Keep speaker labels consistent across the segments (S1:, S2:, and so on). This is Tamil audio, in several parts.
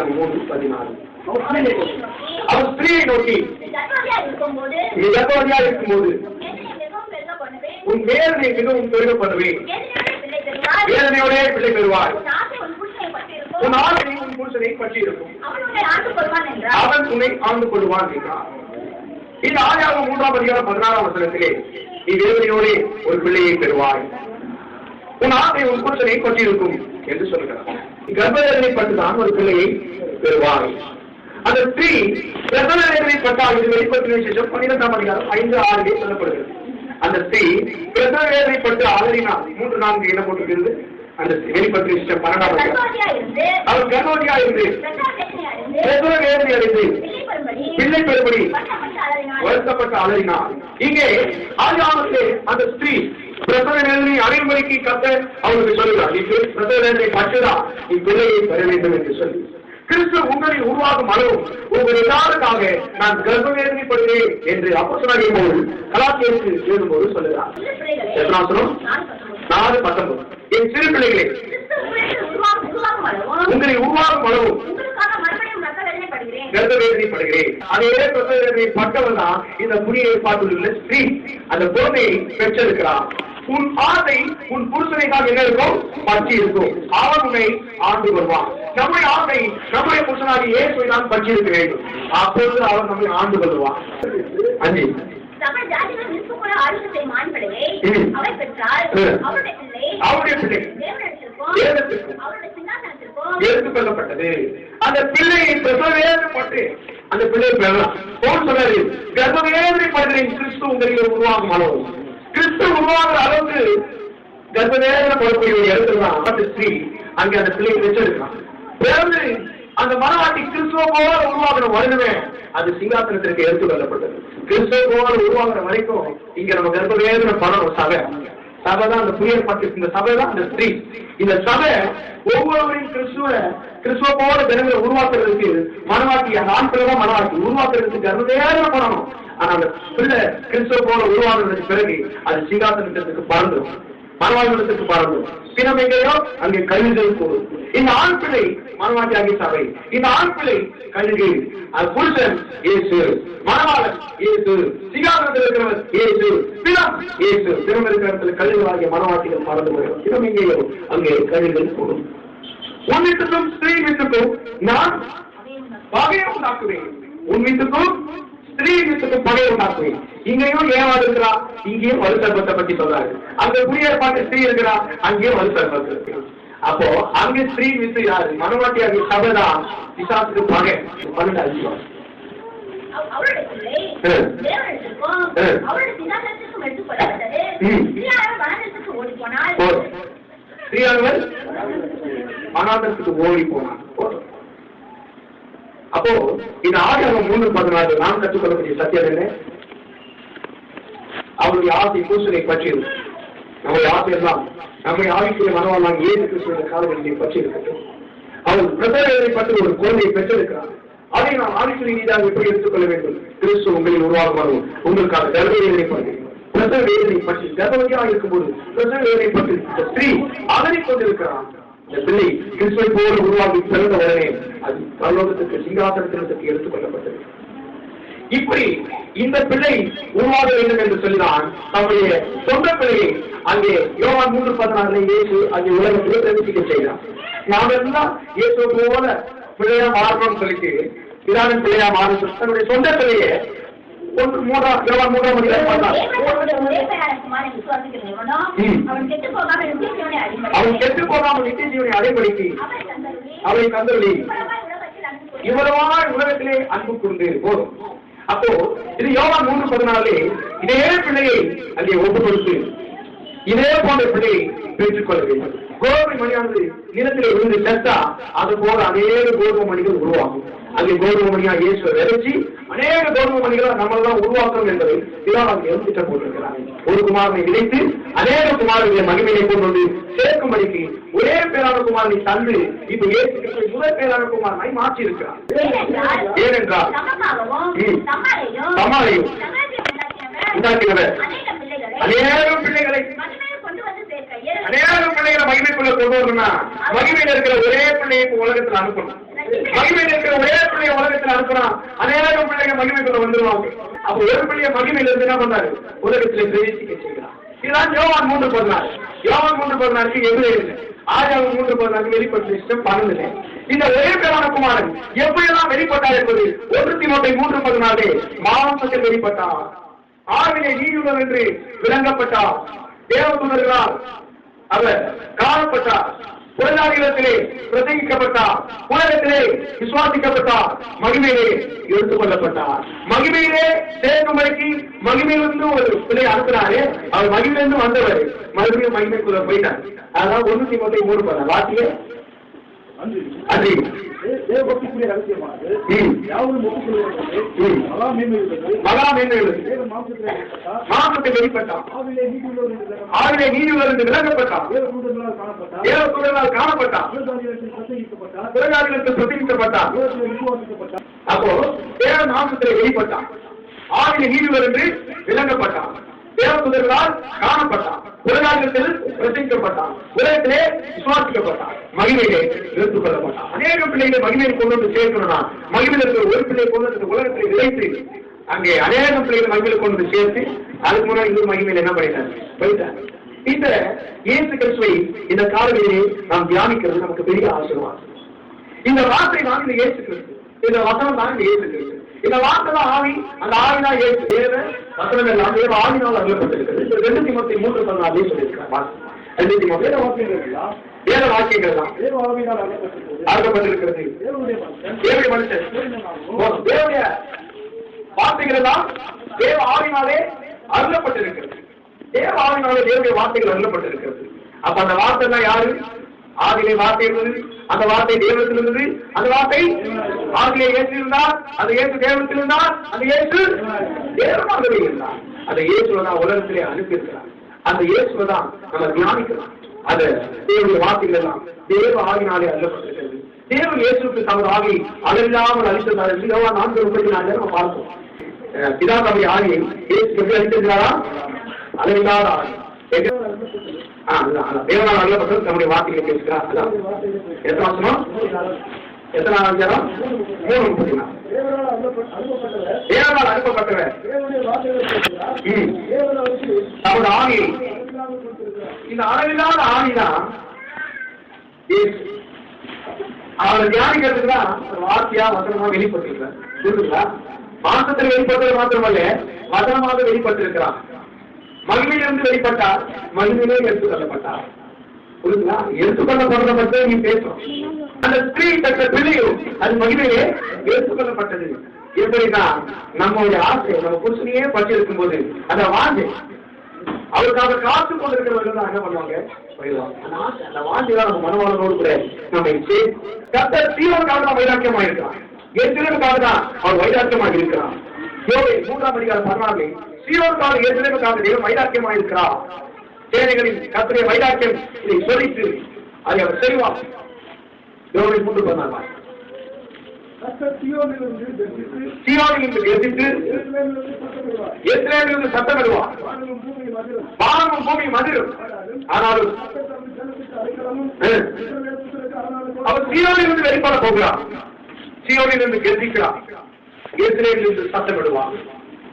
S1: ஆதியாகமம் 3:14. அவர் ஸ்திரீயை நோக்கி, நீ கர்ப்பவதியா இருக்கும்போது உன் வேதனை மிகவும் பெருக பண்ணுவேன், வேதனையோட பிள்ளை பெறுவாய், உன் ஆசை உன் புருஷனை பற்றி இருக்கும், அவன் உன்னை ஆண்டு கொள்வான் என்றார். இந்த ஆதியாகமம் 3:16 நீ வேதனையோட ஒரு பிள்ளையை பெறுவாய், உன் ஆசை உன் புருஷனை பற்றி இருக்கும் என்று சொல்கிறார். கர்ப்பவேதனை பட்டுதான் ஒரு பிள்ளையை பெறுவாய். அந்த ஸ்திரீ பிரசவவேதனை பட்டால் இது வெளிப்பட்ட விசேஷம் 12:5-6 சொல்லப்படுகிறது. அந்த ஸ்திரீ பிரசவவேதனை பட்டு அலறினார். 3-4 என்ன போட்டிருக்கிறது? அந்த வெளிப்பட்ட விசேஷம் 12 அவர் கர்ப்பவதியா இருந்து பிரசவவேதனை அடைந்து பிள்ளை பெறும்படி வருத்தப்பட்டு அலறினார். இங்கே ஆதியாகமத்திலே அந்த ஸ்திரீ பிரசவ வேதனை அடையும்படிக்கு கர்த்தர் அவருக்கு சொல்லுகிறார், நீ பிரசவ வேதனை பட்டுதான் நீ பிள்ளையை பெற வேண்டும் என்று சொல்லி, கிறிஸ்து உங்களில் உருவாகும் அளவும் உங்கள் எல்லாருக்காக நான் கர்ப்ப வேதனைப்படுகிறேன் என்று அப்போஸ்தலனாகிய பவுல் கலாத்தியருக்கு எழுதும்போது சொல்லுகிறார். 4:19 என் சிறு பிள்ளைகளே, உங்களை உருவாகும் அளவும் கர்ப்ப வேதனைப்படுகிறேன். அதே பிரசவ வேதனை பட்டவன் தான் இந்த புதிய ஏற்பாட்டில் உள்ள ஸ்திரீ அந்த குழந்தையை பெற்றெடுக்கிறார். உன் ஆசை உன் புருஷனைக்காக என்ன இருக்கும்? பற்றி இருக்கும். அவன் உன்னை ஆண்டு வருவான். நம்முடைய ஆசை நம்முடைய புருஷனாக இயேசுவை நான் பற்றி இருக்க வேண்டும். அப்பொழுது அவன் நம்மை ஆண்டு வருவான். அஞ்சு அவருடைய பிள்ளை எடுத்துக்கொள்ளப்பட்டது. அந்த பிள்ளையை பிரசவேதனைப்பட்டு அந்த பிள்ளையை பெறலாம். போல் சொன்னாரு, கர்ப்பவேதனைப்படுகிறேன் கிறிஸ்து உங்களில் உருவாகும் அளவு, கிறிஸ்து உருவாகிற அளவுக்கு கர்ப்பவேதனைப்படக்கூடிய ஒரு இடத்துல தான் ஸ்ரீ அங்கே அந்த பிள்ளையை வச்சிருக்கான். பிறகு அந்த மனவாட்டி கிறிஸ்துவ போல உருவாகிற வருடமே அது சிங்காசனத்திற்கு எடுத்துக்கொள்ளப்பட்டது. கிறிஸ்துவ போல உருவாகிற வரைக்கும் இங்க நம்ம கர்ப்பவேதனை பண்ணணும். சபை தான் அந்த புதிய ஏற்பாட்டு இந்த சபை தான் அந்த ஸ்திரீ. இந்த சபை ஒவ்வொருவரையும் கிறிஸ்துவ போல ஜனங்களை உருவாக்குறதுக்கு மனவாட்டி, அந்த ஆண் பிள்ளை தான் மனவாட்டி உருவாக்குறதுக்கு கர்ப்பவேதனை பண்ணணும். ஆனா அந்த பிள்ளை கிறிஸ்துவ போல உருவாக்குறதுக்கு பிறகு அது சிங்காசனத்திற்கு பறந்துடும், மனவாழ்வதற்கு பறந்துடும். பிணம் எங்கேயோ அங்கே கழுகுகள் போடும். இந்த ஆண் பிள்ளை மனவாட்டி ஆகிய சபை, இந்த ஆண் பிள்ளை கழுகு, அது புருஷன் இயேசு, மனவாளன் இயேசு, சிங்காசனத்தில் இருக்கிறவர் இயேசு, பிணம் இயேசு. பிணம் இருக்கிற கழுகுகள் ஆகிய மனவாட்டிகள் பறந்து போயிடும். பிணம் எங்கேயோ அங்கே கழுகுகள் போடும். உன் வீட்டுக்கும் ஸ்திரீ வீட்டுக்கும் நான் பகையை உண்டாக்குவேன், உன் வீட்டுக்கும் ஸ்திரீ வீட்டுக்கும் பகையை உண்டாக்குவேன். இங்கேயும் ஏவாள் இருக்கிறா, இங்கேயும் வலுசர்பத்தை பற்றி சொல்றாரு. அங்க புதிய ஏற்பாட்டு ஸ்திரீ இருக்கிறா, அங்கேயும் வலுசர்பத்து இருக்கு. அப்போ அங்கே ஸ்திரீ வீட்டு யாரு? மனவாட்டி ஆகிய சபைதான் பிசாசுக்கு பகை. 12 ஸ்திரீயானவர் மனாந்தரத்துக்கு ஓடி போனான். அப்போ இந்த ஆதியாகமம் 3:14 நாம் கற்றுக்கொள்ளக்கூடிய சத்தியம் என்ன? அவருடைய ஆசை புருஷனை பற்றி, நம்முடைய ஆசை எல்லாம் நம்முடைய ஆவிக்குரிய மனவாளன் ஏது கிறிஸ்துவின் காலங்களிலே பற்றி இருக்கட்டும். அவர் பிரசவேதனை பற்றி ஒரு குழந்தையை பெற்றிருக்கிறார். அதை நாம் ஆவிக்குரிய ரீதியாக எப்படி எடுத்துக்கொள்ள வேண்டும்? கிறிஸ்து உங்களில் உருவாகும் உங்களுக்காக கர்ப்பவேதனை பற்றி, பிரசவ வேதனை பற்றி, கர்ப்பவதியாக இருக்கும்போது பிரசவ வேதனை பற்றி ஸ்திரீ அதனை கொண்டிருக்கிறார். இந்த பிள்ளை கிறிஸ்துவை போல உருவாகி பிறந்த உடனே அது பரலோகத்துக்கு சிங்காசனத்திற்கு எடுத்துக்கொள்ளப்பட்டது. இப்படி இந்த பிள்ளை உருவாக வேண்டும் என்று சொல்லிதான் நம்முடைய சொந்த பிள்ளையை அங்கே யோவான் 3:16 இயேசு அங்கே உலகத்தில் பிரவேசிக்க செய்தார். நாம் எல்லாம் இயேசு போல பிள்ளையா மாறணும்னு சொல்லிட்டு இதான பிள்ளையா மாறணும் தன்னுடைய சொந்த பிள்ளையை யோவான் 3:3 அவன் கெட்டு போகாமல் நித்திய ஜீவனை அடைபடுத்தி அவரை தந்தருளி இவ்வளவான உலகத்திலே அன்பு கொண்டு போதும். அப்போ இது யோவான் 3:14 இதே பிள்ளையை அங்கே ஒப்பு கொடுத்து இதே போன்ற பிள்ளையை பெற்றுக்கொள்ள வேண்டும். கோதுமை மணியானது நிலத்திலே விழுந்து செத்தா அது போல அநேக கோதுமை மணிகள் உருவாகும். அங்கே கோதுமை மணியா இயேசுவை விதைச்சி அநேக கோதுமை மணிகளை நம்மளெல்லாம் உருவாக்கணும் என்பதை பிதாவாக திட்டம் போட்டிருக்கிறார். ஒரு குமாரனை விதைத்து அநேக குமாரனுடைய மகிமையை கொண்டு வந்து சேர்க்கும்படிக்கு ஒரே பேரான குமாரனை தந்து இப்ப இயேசு கிறிஸ்து முதல் பேரான குமாரனை மாற்றி இருக்கிறார். ஏனென்றால் சமாளையும் உண்டாக்கினவர் அநேக பிள்ளைகளை மகிமைக்குள்ள கொண்டு வரணும்னா மகிமையில இருக்கிற ஒரே பிள்ளையை உலகத்தில் அனுப்பணும். மகிமையில் இருக்கிற ஒரே பிள்ளைய உலகத்தில் அனுப்புறான். அநேக பிள்ளைங்க மகிமைக்குள்ள வந்துருவாங்க. அப்ப ஒரு பிள்ளைய மகிமையில இருந்து என்ன பண்ணாரு? உலகத்திலே பிரவேசிக்க செய்கிறார். இதுதான் யோவான் 3:16. யோவான் 3:16 எபிரேயர் ஆதியாகமம் 3:16 வெளிப்பட்ட இஷ்டம் 12. இந்த ஒரே பேரான குமாரன் எப்படியெல்லாம் வெளிப்பட்டார் என்பது 1 தீமோத்தேயு 3:14 மாம்சத்தில் வெளிப்பட்டார், ஆவிலே நீதியுள்ளவர் என்று விளங்கப்பட்டார், தேவதூதர்களால் அவர் காணப்பட்டார், புறஜாதிகளிடத்திலே பிரசங்கிக்கப்பட்டார், உலகத்திலே விசுவாசிக்கப்பட்டார், மகிமையிலே எடுத்துக் கொள்ளப்பட்டார். மகிமையிலே சேர்க்கும்படிக்கு மகிமையிலிருந்து ஒரு பிள்ளை அனுப்பினாரு. அவர் மகிமையிலிருந்து வந்தவர் மறுபடியும் மகிமைக்குள்ள போயிட்டார். அதான் 1 தீமோத்தேயு 3:14 வாசியே அன்றி தேவபக்திக்குரிய ரகசியமானது யாவும் ஒப்புக்கொள்வது மகா மேன்மையுள்ளது மாம்சத்தில் வெளிப்பட்டார், ஆவிலே நீதியுள்ளவர் என்று விளங்கப்பட்டார், தேவதூதர்களால் காணப்பட்டார், பிறகாதிகளுக்கு பிரசங்கிக்கப்பட்டார். அப்போ தேவ மாம்சத்திலே வெளிப்பட்டார், ஆவிலே நீதியுள்ளவர் என்று விளங்கப்பட்டார், தேவதூதர்களால் காணப்பட்டார், பிறகாதிகள் பிரசங்கிக்கப்பட்டார், உலகத்திலே விசுவாசிக்கப்பட்டார், மகிமையிலே எடுத்துக் கொள்ளப்பட்டார். அநேக பிள்ளைகளை மகிமையை கொண்டு வந்து சேர்க்கணும்னா மகிமையில் இருக்கிற ஒரு பிள்ளையை கொண்டு வந்து உலகத்தை விளைத்து அங்கே அநேக பிள்ளைகளை மகிமையை கொண்டு வந்து சேர்த்து அதுக்கு முன்னாடி இன்னொரு மகிமையில் என்ன பண்ணிட்டார் போயிட்டார். இந்த இயேசு கிறிஸ்துவை இந்த காலையிலே நாம் தியானிக்கிறது நமக்கு பெரிய ஆசீர்வாதம். இந்த வார்த்தை தான் இந்த இயேசு கிறிஸ்து, இந்த வசனம் தான் இந்த இயேசு கிறிஸ்து. இந்த வார்த்தை தான் ஆவி, அந்த ஆவிதான் இயேசு. வேத வசனம் எல்லாம் தேவ ஆவினால் அருளப்பட்டிருக்கிறது. 2 தீமோத்தேயு 3:14 சொல்லியிருக்கிறார். 2 தீமோத்தேயு வேத வாக்கியங்கள் தான் அருளப்பட்டிருக்கிறது. தேவனுடைய மனுஷன் தேவனுடைய வார்த்தைகள் எல்லாம் தேவ ஆவினாலே அருளப்பட்டிருக்கிறது. தேவ ஆவினாலே தேவனுடைய வார்த்தைகள் அருளப்பட்டிருக்கிறது. அப்ப அந்த வார்த்தை எல்லாம் யாரு? ஆதிலே வார்த்தை இருந்தது, அந்த வார்த்தை தேவத்தில் இருந்தது, அந்த வார்த்தை ஆதிலே இயேசு இருந்தார், அந்த இயேசு தேவத்தில் இருந்தார், அந்த இயேசு தேவனாகவே இருந்தார். அந்த இயேசுவதான் உலகத்திலே அனுப்பியிருக்கிறார். அந்த இயேசுவதான் நம்ம தியானிக்கலாம். அது தேவனுடைய வார்த்தைகள் எல்லாம் தேவ ஆவினாலே அருளப்பட்டிருக்கிறது. தேவன் இயேசுக்கு தமது ஆவி அளவில்லாமல் அளித்ததார் என்று யோவான் 4:34 நம்ம பார்த்தோம். பிதா தம்முடைய ஆவியை இயேசு எப்படி அளித்திருக்கிறாரா? அளவில்லாத ஆவி. தேவனால் அருளப்பட்டது தம்முடைய வார்த்தைகளை பேசுகிறார். எத்தனை வருஷம்? எத்தனாம் அதிகாரம்? 3:34. தேவனால் அனுப்பப்பட்டவர் தமது ஆவியை, இந்த அளவில்லாத ஆவிதான் அவரை தியானிக்கிறதுக்கு தான் வார்த்தையா வசனமா வெளிப்பட்டிருக்கிறார். புரியுதுங்களா? மாசத்தில் வெளிப்பட்டது மாத்திரமல்ல, வசனமாக வெளிப்பட்டிருக்கிறார். மகிமையிலிருந்து வெளிப்பட்டார், மகிமையிலே எடுத்துக் கொள்ளப்பட்டார். புரியுதுங்களா? எடுத்துக் கொள்ளப்படுறத பற்றி நீ பேசுறோம். அந்த ஸ்திரீ தக்க பிள்ளையும் அது மகிமையிலே எடுத்துக் கொள்ளப்பட்டது. எப்படின்னா நம்மளுடைய ஆசை நம்ம புருஷனையே பற்றி இருக்கும் போது அந்த வாஞ்சை அவருக்காக காத்து கொண்டிருக்கிறவர்கள் தான் என்ன பண்ணுவாங்க? அந்த வாஞ்சைதான் நம்ம மனவாளனோடு கூட நம்ம கர்த்தர் தீவனுக்காக தான் வைராக்கியமாக இருக்கிறான். எதிர்க்காக தான் அவர் வைராக்கியமாக இருக்கிறார். யோபு 3:16 சீயோனுக்காக எதிர்க்காக தேவன் வைராக்கியமாக இருக்கிறார். சேனைகளின் கர்த்தருடைய வைராக்கியம் இதை சொல்லிட்டு அதை அவர் செய்வார். யோபு 3:16 சீயோனிலிருந்து கெர்ச்சித்து எருசலேமிலிருந்து சத்தமிடுவார். வானமும் பூமி மதிரும், ஆனாலும் அவர் சீயோனிலிருந்து வெளிப்பட போகிறார். சீயோனிலிருந்து கெர்ச்சிக்கிறார், எருசலேமிலிருந்து சத்தமிடுவார்.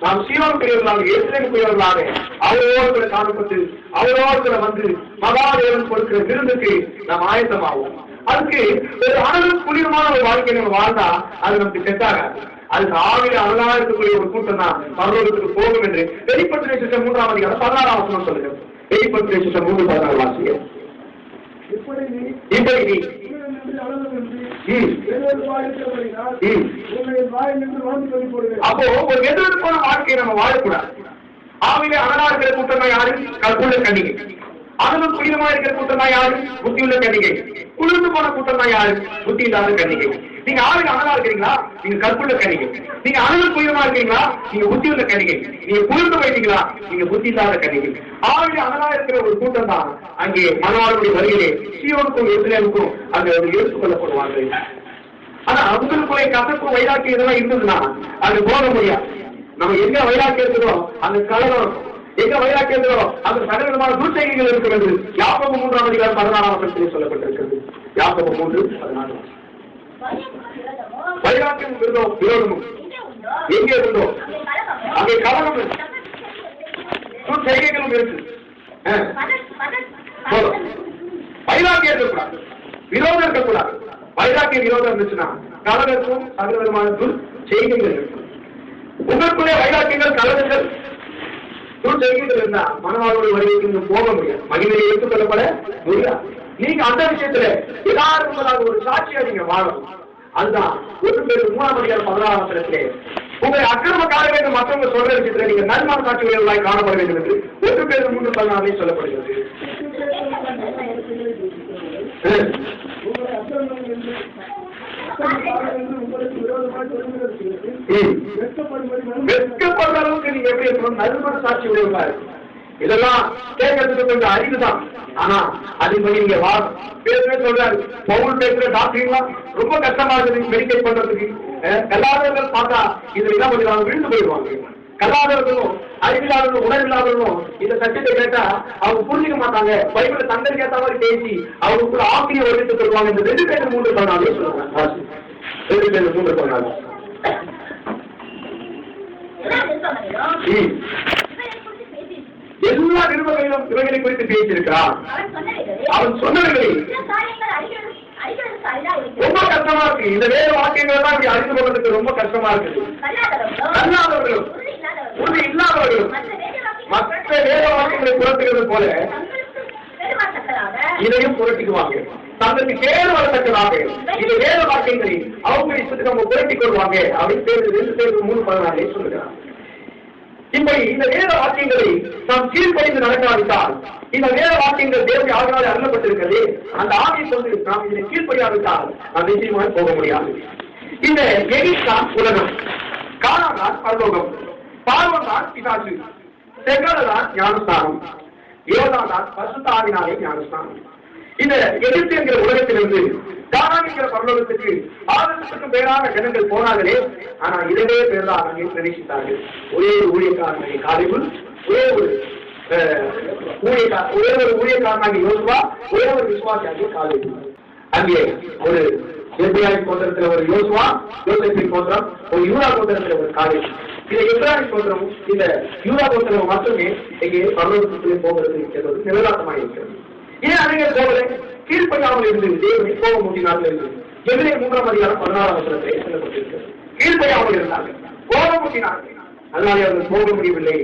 S1: நாம் சீயோனுக்குரியவர்களாக எருசலேமுக்குரியவர்களாக அவரோடு காணப்பட்டு அவரோடு வந்து மகாதேவன் கொடுக்கிற விருந்துக்கு நாம் ஆயத்தமாவோம். அதுக்கு ஒரு அனலும் குளிரமான ஒரு வாழ்க்கை நம்ம வாழ்ந்தா அது நமக்கு செட் ஆகாது. அதுக்கு ஆவில அனலா இருக்கக்கூடிய ஒரு கூட்டம் தான் பரலோகத்துக்கு போகும் என்று வெளிப்படுத்தின விசேஷம் 3ஆம் அதிகாரம் 16ஆம் வசனம் சொல்லுகிறது. வெளிப்படுத்தின விசேஷம் 3:16 வாசிங்க. அப்போ ஒரு எதிர்ப்பான வாழ்க்கையை நம்ம வாழக்கூடாது. ஆவில அனலா இருக்கிற கூட்டம் தான் யாரு? கற்புள்ள கன்னிகை. அனலும் குளிரமா இருக்கிற கூட்டம் தான் யாரு? புத்தியுள்ள கன்னிகை. குளிர்ந்து போன கூட்டம் தான் யாரு? புத்தி இல்லாத கன்னிகை. நீங்க ஆவில அனலா இருக்கிறீங்களா? நீங்க கற்புள்ள கன்னிகை. நீங்க அனலும் குளிரமா இருக்கீங்களா? நீங்க புத்தியுள்ள கன்னிகை. நீங்க குளிர்ந்து போயிட்டீங்களா? நீங்க புத்தி இல்லாத கன்னிகை. ஆவில அனலா இருக்கிற ஒரு கூட்டம் தான் அங்கே மனவாளுடைய வருகையிலே சீயோனுக்கும் எருசலேமுக்கும் அங்க எடுத்துக் கொள்ளப்படுவார்கள். ஆனா அவங்களுக்குள்ளே கசப்பு வைராக்கியம் இதெல்லாம் இருந்ததுன்னா அது போக முடியாது. நம்ம எங்க வைராக்கியம் இருக்கிறோ அந்த கலவரம் இருக்கும். எங்க வைராக்கியம் இருக்கிறோ அந்த சகலவிதமான துர்ச்செய்திகள் இருக்கும் என்று யாக்கோபு 3ஆம் அதிகாரம் 16ஆம் வசனத்திலே சொல்லப்பட்டிருக்கிறது. யாக்கோபு 3:14 வைராக்கியம் விரோதமும் எங்கே உண்டோ அங்கே கலகம் செய்கைகளும் இருக்கு. வைராக்கியம் இருக்கக்கூடாது, விரோதம் இருக்கக்கூடாது. வைராக்கிய விரோதம் இருந்துச்சுன்னா கலகத்தும் சகலவிதமான செய்கைகள் இருக்கும். உங்களுக்குள்ளே வைராக்கியங்கள் கலகங்கள் செய்கைகள் இருந்தா மனவாழ்வுடைய வழிக்கு போக முடியாது, மகிமையை ஏற்றுக்கொள்ளப்பட முடியாது. நீங்க அந்த விஷயத்துல எல்லாரும் ஒரு சாட்சியா நீங்க வாழணும். அதுதான் 1 பேர் 3:16 உங்களை அக்கிரம காண வேண்டும் மற்றவங்க சொல்ற விஷயத்துல நீங்க நன்மான சாட்சி உடையவர்களாய் காணப்பட வேண்டும் என்று 1 பேர் 3:14 சொல்லப்படுகிறது. வெட்கப்படுற அளவுக்கு நீங்க எப்படி இருக்கணும்? நன்மான சாட்சி உடையவர்களா இருக்கும். இதெல்லாம் கேட்கறதுக்கு கொஞ்சம் அறிவுதான், ஆனா அதுபடி நீங்க பேசுற சொல்றாரு. பவுல் பேசுற டாக்டர்லாம் ரொம்ப கஷ்டமா இருக்குது மெடிக்கேட் பண்றதுக்கு. கல்லாதவர்கள் பார்த்தா இதுல என்ன பண்ணுவாங்க, விழுந்து போயிடுவாங்க. கல்லாதவர்களும் அறிவில்லாதவர்களும் உணர்வில்லாதவர்களும் இந்த சட்டத்தை கேட்டா அவங்க புரிஞ்சுக்க மாட்டாங்க. பைபிள தங்களுக்கு ஏற்ற மாதிரி பேசி அவங்களுக்குள்ள ஆக்கிய வலித்து சொல்லுவாங்க. இந்த 2 பேர் 3:14 சொல்லுவாங்க. 2 பேர் 3:14 எல்லா நிருபங்களிலும் இவர்களை குறித்து பேசியிருக்கிறார். அவன் சொன்னவர்களை ரொம்ப கஷ்டமா இருக்கு. இந்த வேத வாக்கியங்கள் எல்லாம் இப்படி அறிந்து கொள்றதுக்கு ரொம்ப கஷ்டமா இருக்குது. கல்லாதவர்களும் உறுதி இல்லாதவர்களும் மற்ற வேத வாக்கியங்களை புரட்டுகிறது போல இதையும் புரட்டிக்குவாங்க. தங்களுக்கு கேடு வரத்தக்கதாக இந்த வேத வாக்கியங்களை அவங்க இஷ்டத்துக்கு அவங்க புரட்டிக் கொள்வாங்க. அப்படின்னு 2 பேர் 3:14 சொல்லுகிறார். இப்படி இந்த வேத வாக்கியங்களை நாம் கீழ்ப்படிந்து நடக்காவிட்டால், இந்த வேத வாக்கியங்கள் தேவனுடைய ஆவியால் அருளப்பட்டிருக்கிறது, அந்த ஆவியை கொண்டு நாம் இதனை கீழ்ப்படியாவிட்டால் நாம் நிச்சயமாக போக முடியாது. இந்த எகிப்தான் உலகம், கானான் பரலோகம், பார்வோன் தான் பிசாசு, செங்கடதான் ஞானஸ்தானம், யோர்தான் பரிசுத்த ஆவியினாலே ஞானஸ்தானம். இந்த எகிப்து என்கிற உலகத்திலிருந்து கானான் என்கிற பரலோகத்துக்கு 1000க்கும் மேலான ஜனங்கள் போனார்களே, ஆனா 2 பேர் தான் அங்கே பிரவேசித்தார்கள். ஒரே ஒரு ஊழியக்காரனாகிய காலேபு, ஒரே ஒரு ஊழியக்காரனாகிய யோசுவா, ஒரே ஒரு விசுவாசியாகிய காலேபு. அங்கே ஒரு எப்ராயிம் கோத்திரத்தில் ஒரு யோசுவா, யோசேப்பின் கோத்திரம், ஒரு யூதா கோத்திரத்தில் ஒரு காலேபு. இந்த எப்ராயிம் கோத்திரமும் இந்த யூதா கோத்திரமும் மட்டுமே இங்கே பரலோகத்துக்குள்ளே போகிறது என்பது நிலநாட்டமாக இருக்கிறது. ஏன் அனைவர் போவதை கீழ்ப்படியாமல் இருந்து தேவனை போக முடியாமல் இருந்து எதிரே 3:16 சொல்லப்பட்டிருக்கிறது. கீழ்ப்படியாமல் இருந்தார்கள், போக முடியினார்கள், அதனாலே அவர்கள் போக முடியவில்லை.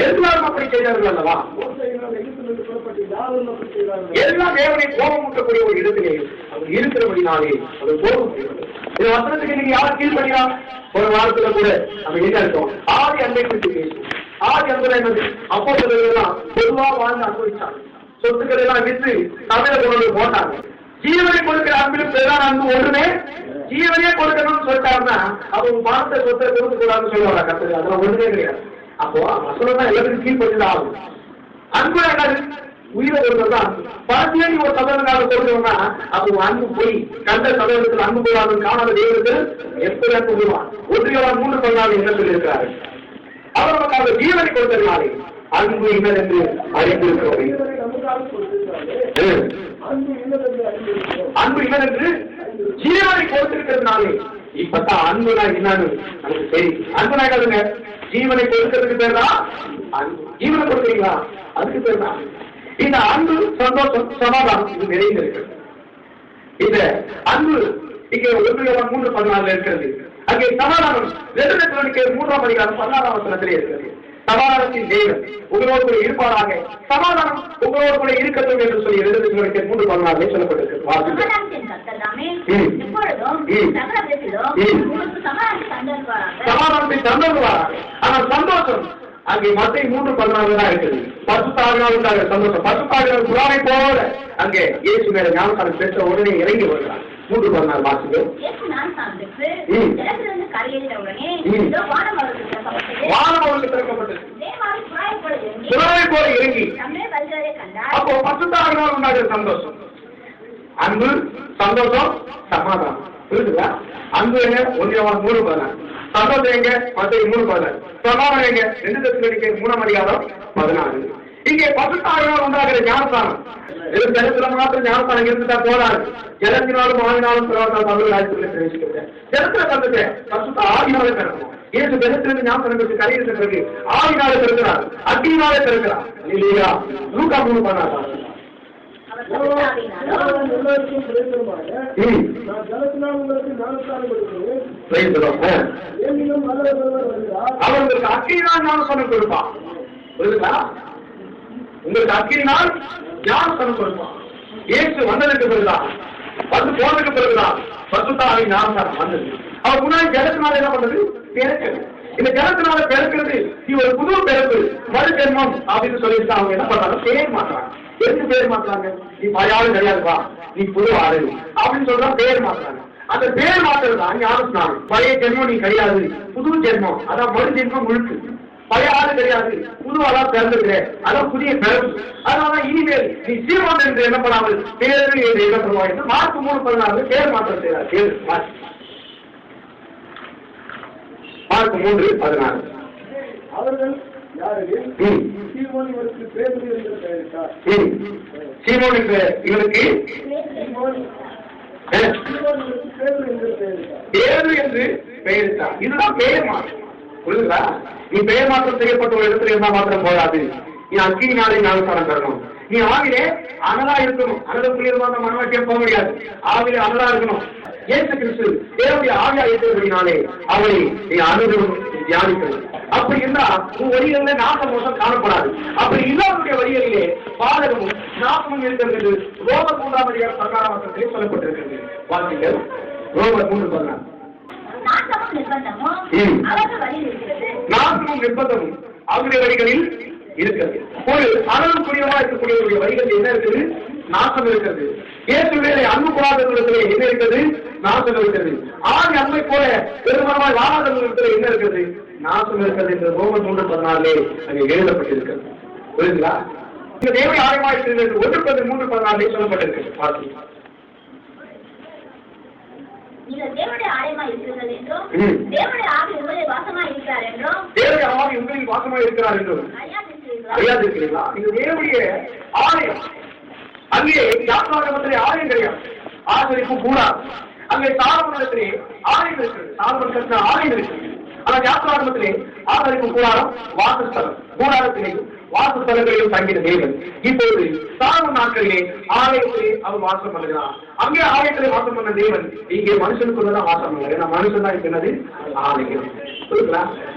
S1: எல்லாரும் அப்படி செய்தார்கள் அல்லவா? எல்லாம் தேவனை கோபமூட்டக்கூடிய ஒரு இடத்திலே அவர் இருக்கிறபடினாலே அவர் போக முடியவில்லை. இந்த வசனத்துக்கு நீங்க யார் கீழ்படியா? ஒரு வாரத்துல கூட நம்ம என்ன இருக்கோம், ஆதி அன்பை குறித்து பேசுவோம். ஆதி அன்பை என்னது? அப்போ பொதுவா வாழ்ந்து அனுபவிச்சாங்க, சொத்துக்களை எல்லாம் விற்று தமிழை கொண்டு போட்டாங்க. ஜீவனை கொடுக்கிற அன்பிலும் பேரான அன்பு ஒன்றுமே, ஜீவனையே கொடுக்கணும்னு சொல்லிட்டாருன்னா அவங்க பணத்தை சொத்தை கொடுக்க கூடாதுன்னு சொல்லுவாங்க கத்துக்கு. அதெல்லாம் ஒன்றுமே கிடையாது. அப்போ வசனம் தான் எல்லாத்துக்கும் கீழ்படிதான் ஆகும். அன்பு என்னது? உயிரை கொடுக்கறதுதான். பணத்தையே நீ ஒரு சதவீதம் கொடுக்கணும்னா அப்போ அன்பு போய் கண்ட சதவீதத்தில் அன்பு போடாது காணாத தெய்வத்தில் எப்படி அன்பு போடுவான்? 1:3 என்ன சொல்லியிருக்கிறாரு? அவர் நமக்காக ஜீவனை கொடுத்ததுனாலே அன்பு என்னதென்று அறிந்திருக்கிறோம். அன்பு என்னதென்று ஜீவனை கொடுத்திருக்கிறதுனாலே இப்பதான் அன்புனா என்னன்னு நமக்கு தெரியும். அன்புனா கருங்க, ஜீவனை கொடுக்கிறதுக்கு பேர் தான் அன்பு. ஜீவனை கொடுக்குறீங்களா? அதுக்கு பேர் தான் இந்த அன்பு. சந்தோஷம், சமாதானம் இது நிறைந்திருக்கிறது. இந்த அன்பு இங்கே 1:3 இருக்கிறது. அங்கே சமாதானம் 2 தெசலோனிக்கேயர் 3:16 இருக்கிறது. சமாதானத்தின் தேவன் உங்களோடு கூட இருப்பாராக, சமாதானம் உங்களோடு கூட இருக்கட்டும் என்று சொல்லி 2 தெசலோனிக்கேயர் 3:16 சொல்லப்பட்டிருக்கிறது. சமாதானத்தை தந்தருவாராக. ஆனால் சந்தோஷம் அங்கே மத்தேயு 3:14 தான் இருக்குது. பரிசுத்த ஆவியானவருடைய சந்தோஷம். பரிசுத்த ஆவியானவர் புறாவை போல அங்கே இயேசு மேல ஞானஸ்நானம் பெற்ற உடனே இறங்கி வருகிறார். 3:14 வாசிங்க. வானம் அவருக்கு திறக்கப்பட்டது, புறாவை போல இறங்கி. அப்போ பரிசுத்த ஆவியானவர் உண்டாகிற சந்தோஷம், அன்பு, சந்தோஷம், சமாதானம். புரியுதுங்களா? அன்பு எங்க? 1:3 சந்தோஷம் எங்க? மத்தேயு 3:14. சமாதானம் எங்க? 2 தெசலோனிக்கேயர் 3:14. இங்கே பசுத்த ஆவியினால் உண்டாகிற ஞானஸ்தானம் ஜலத்துல மாத்திரம் ஞானஸ்தானம் இருந்துட்டா போதாது. ஜலத்தினாலும் ஆவினாலும் பிரவேசிக்கிறேன். ஜலத்துல கலந்துட்டு பசுத்த ஆவினாலே பிறக்கணும். இயேசு ஜலத்திலிருந்து ஞாபகம் பெற்று கரையில் பிறகு ஆவினாலே பிறக்கிறார், அக்னியினாலே பிறக்கிறார். இல்லையா? லூக்கா 3:16. அவர்களுக்கு அக்கினினால் ஞானஸ்தானம் கொடுப்பான். புரியுதுங்களா? உங்களுக்கு அக்கினினால் ஞானஸ்தானம் கொடுப்பான். இயேசு வந்ததுக்கு பிறகுதான், வந்து போனதுக்கு பிறகுதான் பசுத்த ஆவி ஞானஸ்தானம் வந்தது. அவர் முன்னாடி ஜலத்தினால என்ன பண்ணது? பிறக்கிறது. இந்த ஜலத்தினால பிறக்கிறது நீ ஒரு புது பிறப்பு, மறு ஜென்மம் அப்படின்னு சொல்லிட்டு அவங்க என்ன பண்றாங்க? பேர் மாற்றாங்க. எதுக்கு பேர் மாற்றாங்க? நீ பழையாளு கிடையாதுப்பா, நீ புது ஆளு அப்படின்னு சொல்றா பேர் மாற்றாங்க. அந்த பேர் மாற்றது தான் ஞானஸ்நானம். பழைய ஜென்மம் நீ கிடையாது, புது ஜென்மம், அதான் மறு ஜென்மம் முழுக்கு. பழைய ஆளு கிடையாது, புது ஆளா பிறந்திருக்கிற, அதான் புதிய பிறப்பு. அதனால இனிமேல் நீ சீர்வன் என்று என்ன பண்ணாமல் பேரு என்று என்ன பண்ணுவாங்க என்று மார்க் 3:16 பேர் மாற்றம் செய்யறார். பேர் மார்க் 3:16.
S2: அவர்கள்
S1: சீமோன் இவனுக்கு பேரு என்று பெயரிட்டார். இதுதான் பெயர் மாற்றம். புரியுதுங்களா? நீ பெயர் மாற்றம் செய்யப்பட்ட ஒரு இடத்துல இருந்தா மாத்திரம் போதாது, நீ அக்கினினாலே ஞானஸ்தானம் தரணும். நீ ஆவிலே அனலா இருக்கணும். அனலுக்குள்ள இருந்தா அந்த மனவாட்டியம் போக முடியாது. ஆவிலே அனலா இருக்கணும். இயேசு கிறிஸ்து தேவனுடைய ஆவியா இருக்கிறபடினாலே அவரை நீ அனுபவம் தியானிக்கணும். அப்படி இருந்தா உன் வழிகளில் நாச மோசம் காணப்படாது. அப்படி இல்லாத வழிகளிலே பாதகமும் நாசமும் இருக்கிறது என்று ரோமர் 3:16 சொல்லப்பட்டிருக்கிறது. வாசிங்கள். ரோமர் 3:16. நாசமும் நிர்பந்தமும் அவருடைய வழிகளில் இருக்கிறது. ஒரு அனலுக்குரியவா இருக்கக்கூடிய வழிகள் என்ன இருக்குது? நாசம் இருக்கிறது. இயேசு வேலை அன்பு கூடாதவர்களிடத்திலே என்ன இருக்கிறது? நாசம் இருக்கிறது. ஆண் அன்பை போல பெருமரமாய் வாழாதவர்களிடத்திலே என்ன இருக்கிறது? நாசம் இருக்கிறது என்று ரோமர் 3:16 அங்கே எழுதப்பட்டிருக்கிறது. புரியுதுங்களா? இந்த தேவை ஆழமாய் இருக்கிறது என்று 1 Corinthians 3:14 சொல்லப்பட்டிருக்கிறது. பாருங்க.
S3: தேவனுடைய ஆலயமாய் இருக்கிறது என்றும் தேவனுடைய ஆவி உங்களில் வாசமாய் இருக்கிறார் என்றும்
S1: தேவனுடைய ஆவி உங்களில் வாசமாய் இருக்கிறார் என்றும் அறியாதிருக்கிறீர்களா? இது தேவனுடைய ஆலயம். அங்கே யாத்ராகமத்திலே ஆலயம் கிடையாது, ஆசரிப்பு கூடாது. அங்கே சாலமோனிடத்திலே ஆலயம் இருக்கிறது, சாலமோன் ஆலயம் இருக்கிறது. ஆனால் யாத்ராகமத்திலே ஆசரிப்பு கூடாரம், வாசஸ்தலம், கூடாரத்திலே வாசஸ்தலங்களிலும் தங்கின தேவன் இப்போது சாலமோன் நாட்களிலே ஆலயத்திலே அவர் வாசம் பண்ணுகிறார். அங்கே ஆலயத்திலே வாசம் பண்ண தேவன் இங்கே மனுஷனுக்குள்ளதான் வாசம் பண்ணுறாரு. ஏன்னா மனுஷன் தான் இருக்கிறது ஆலயம்.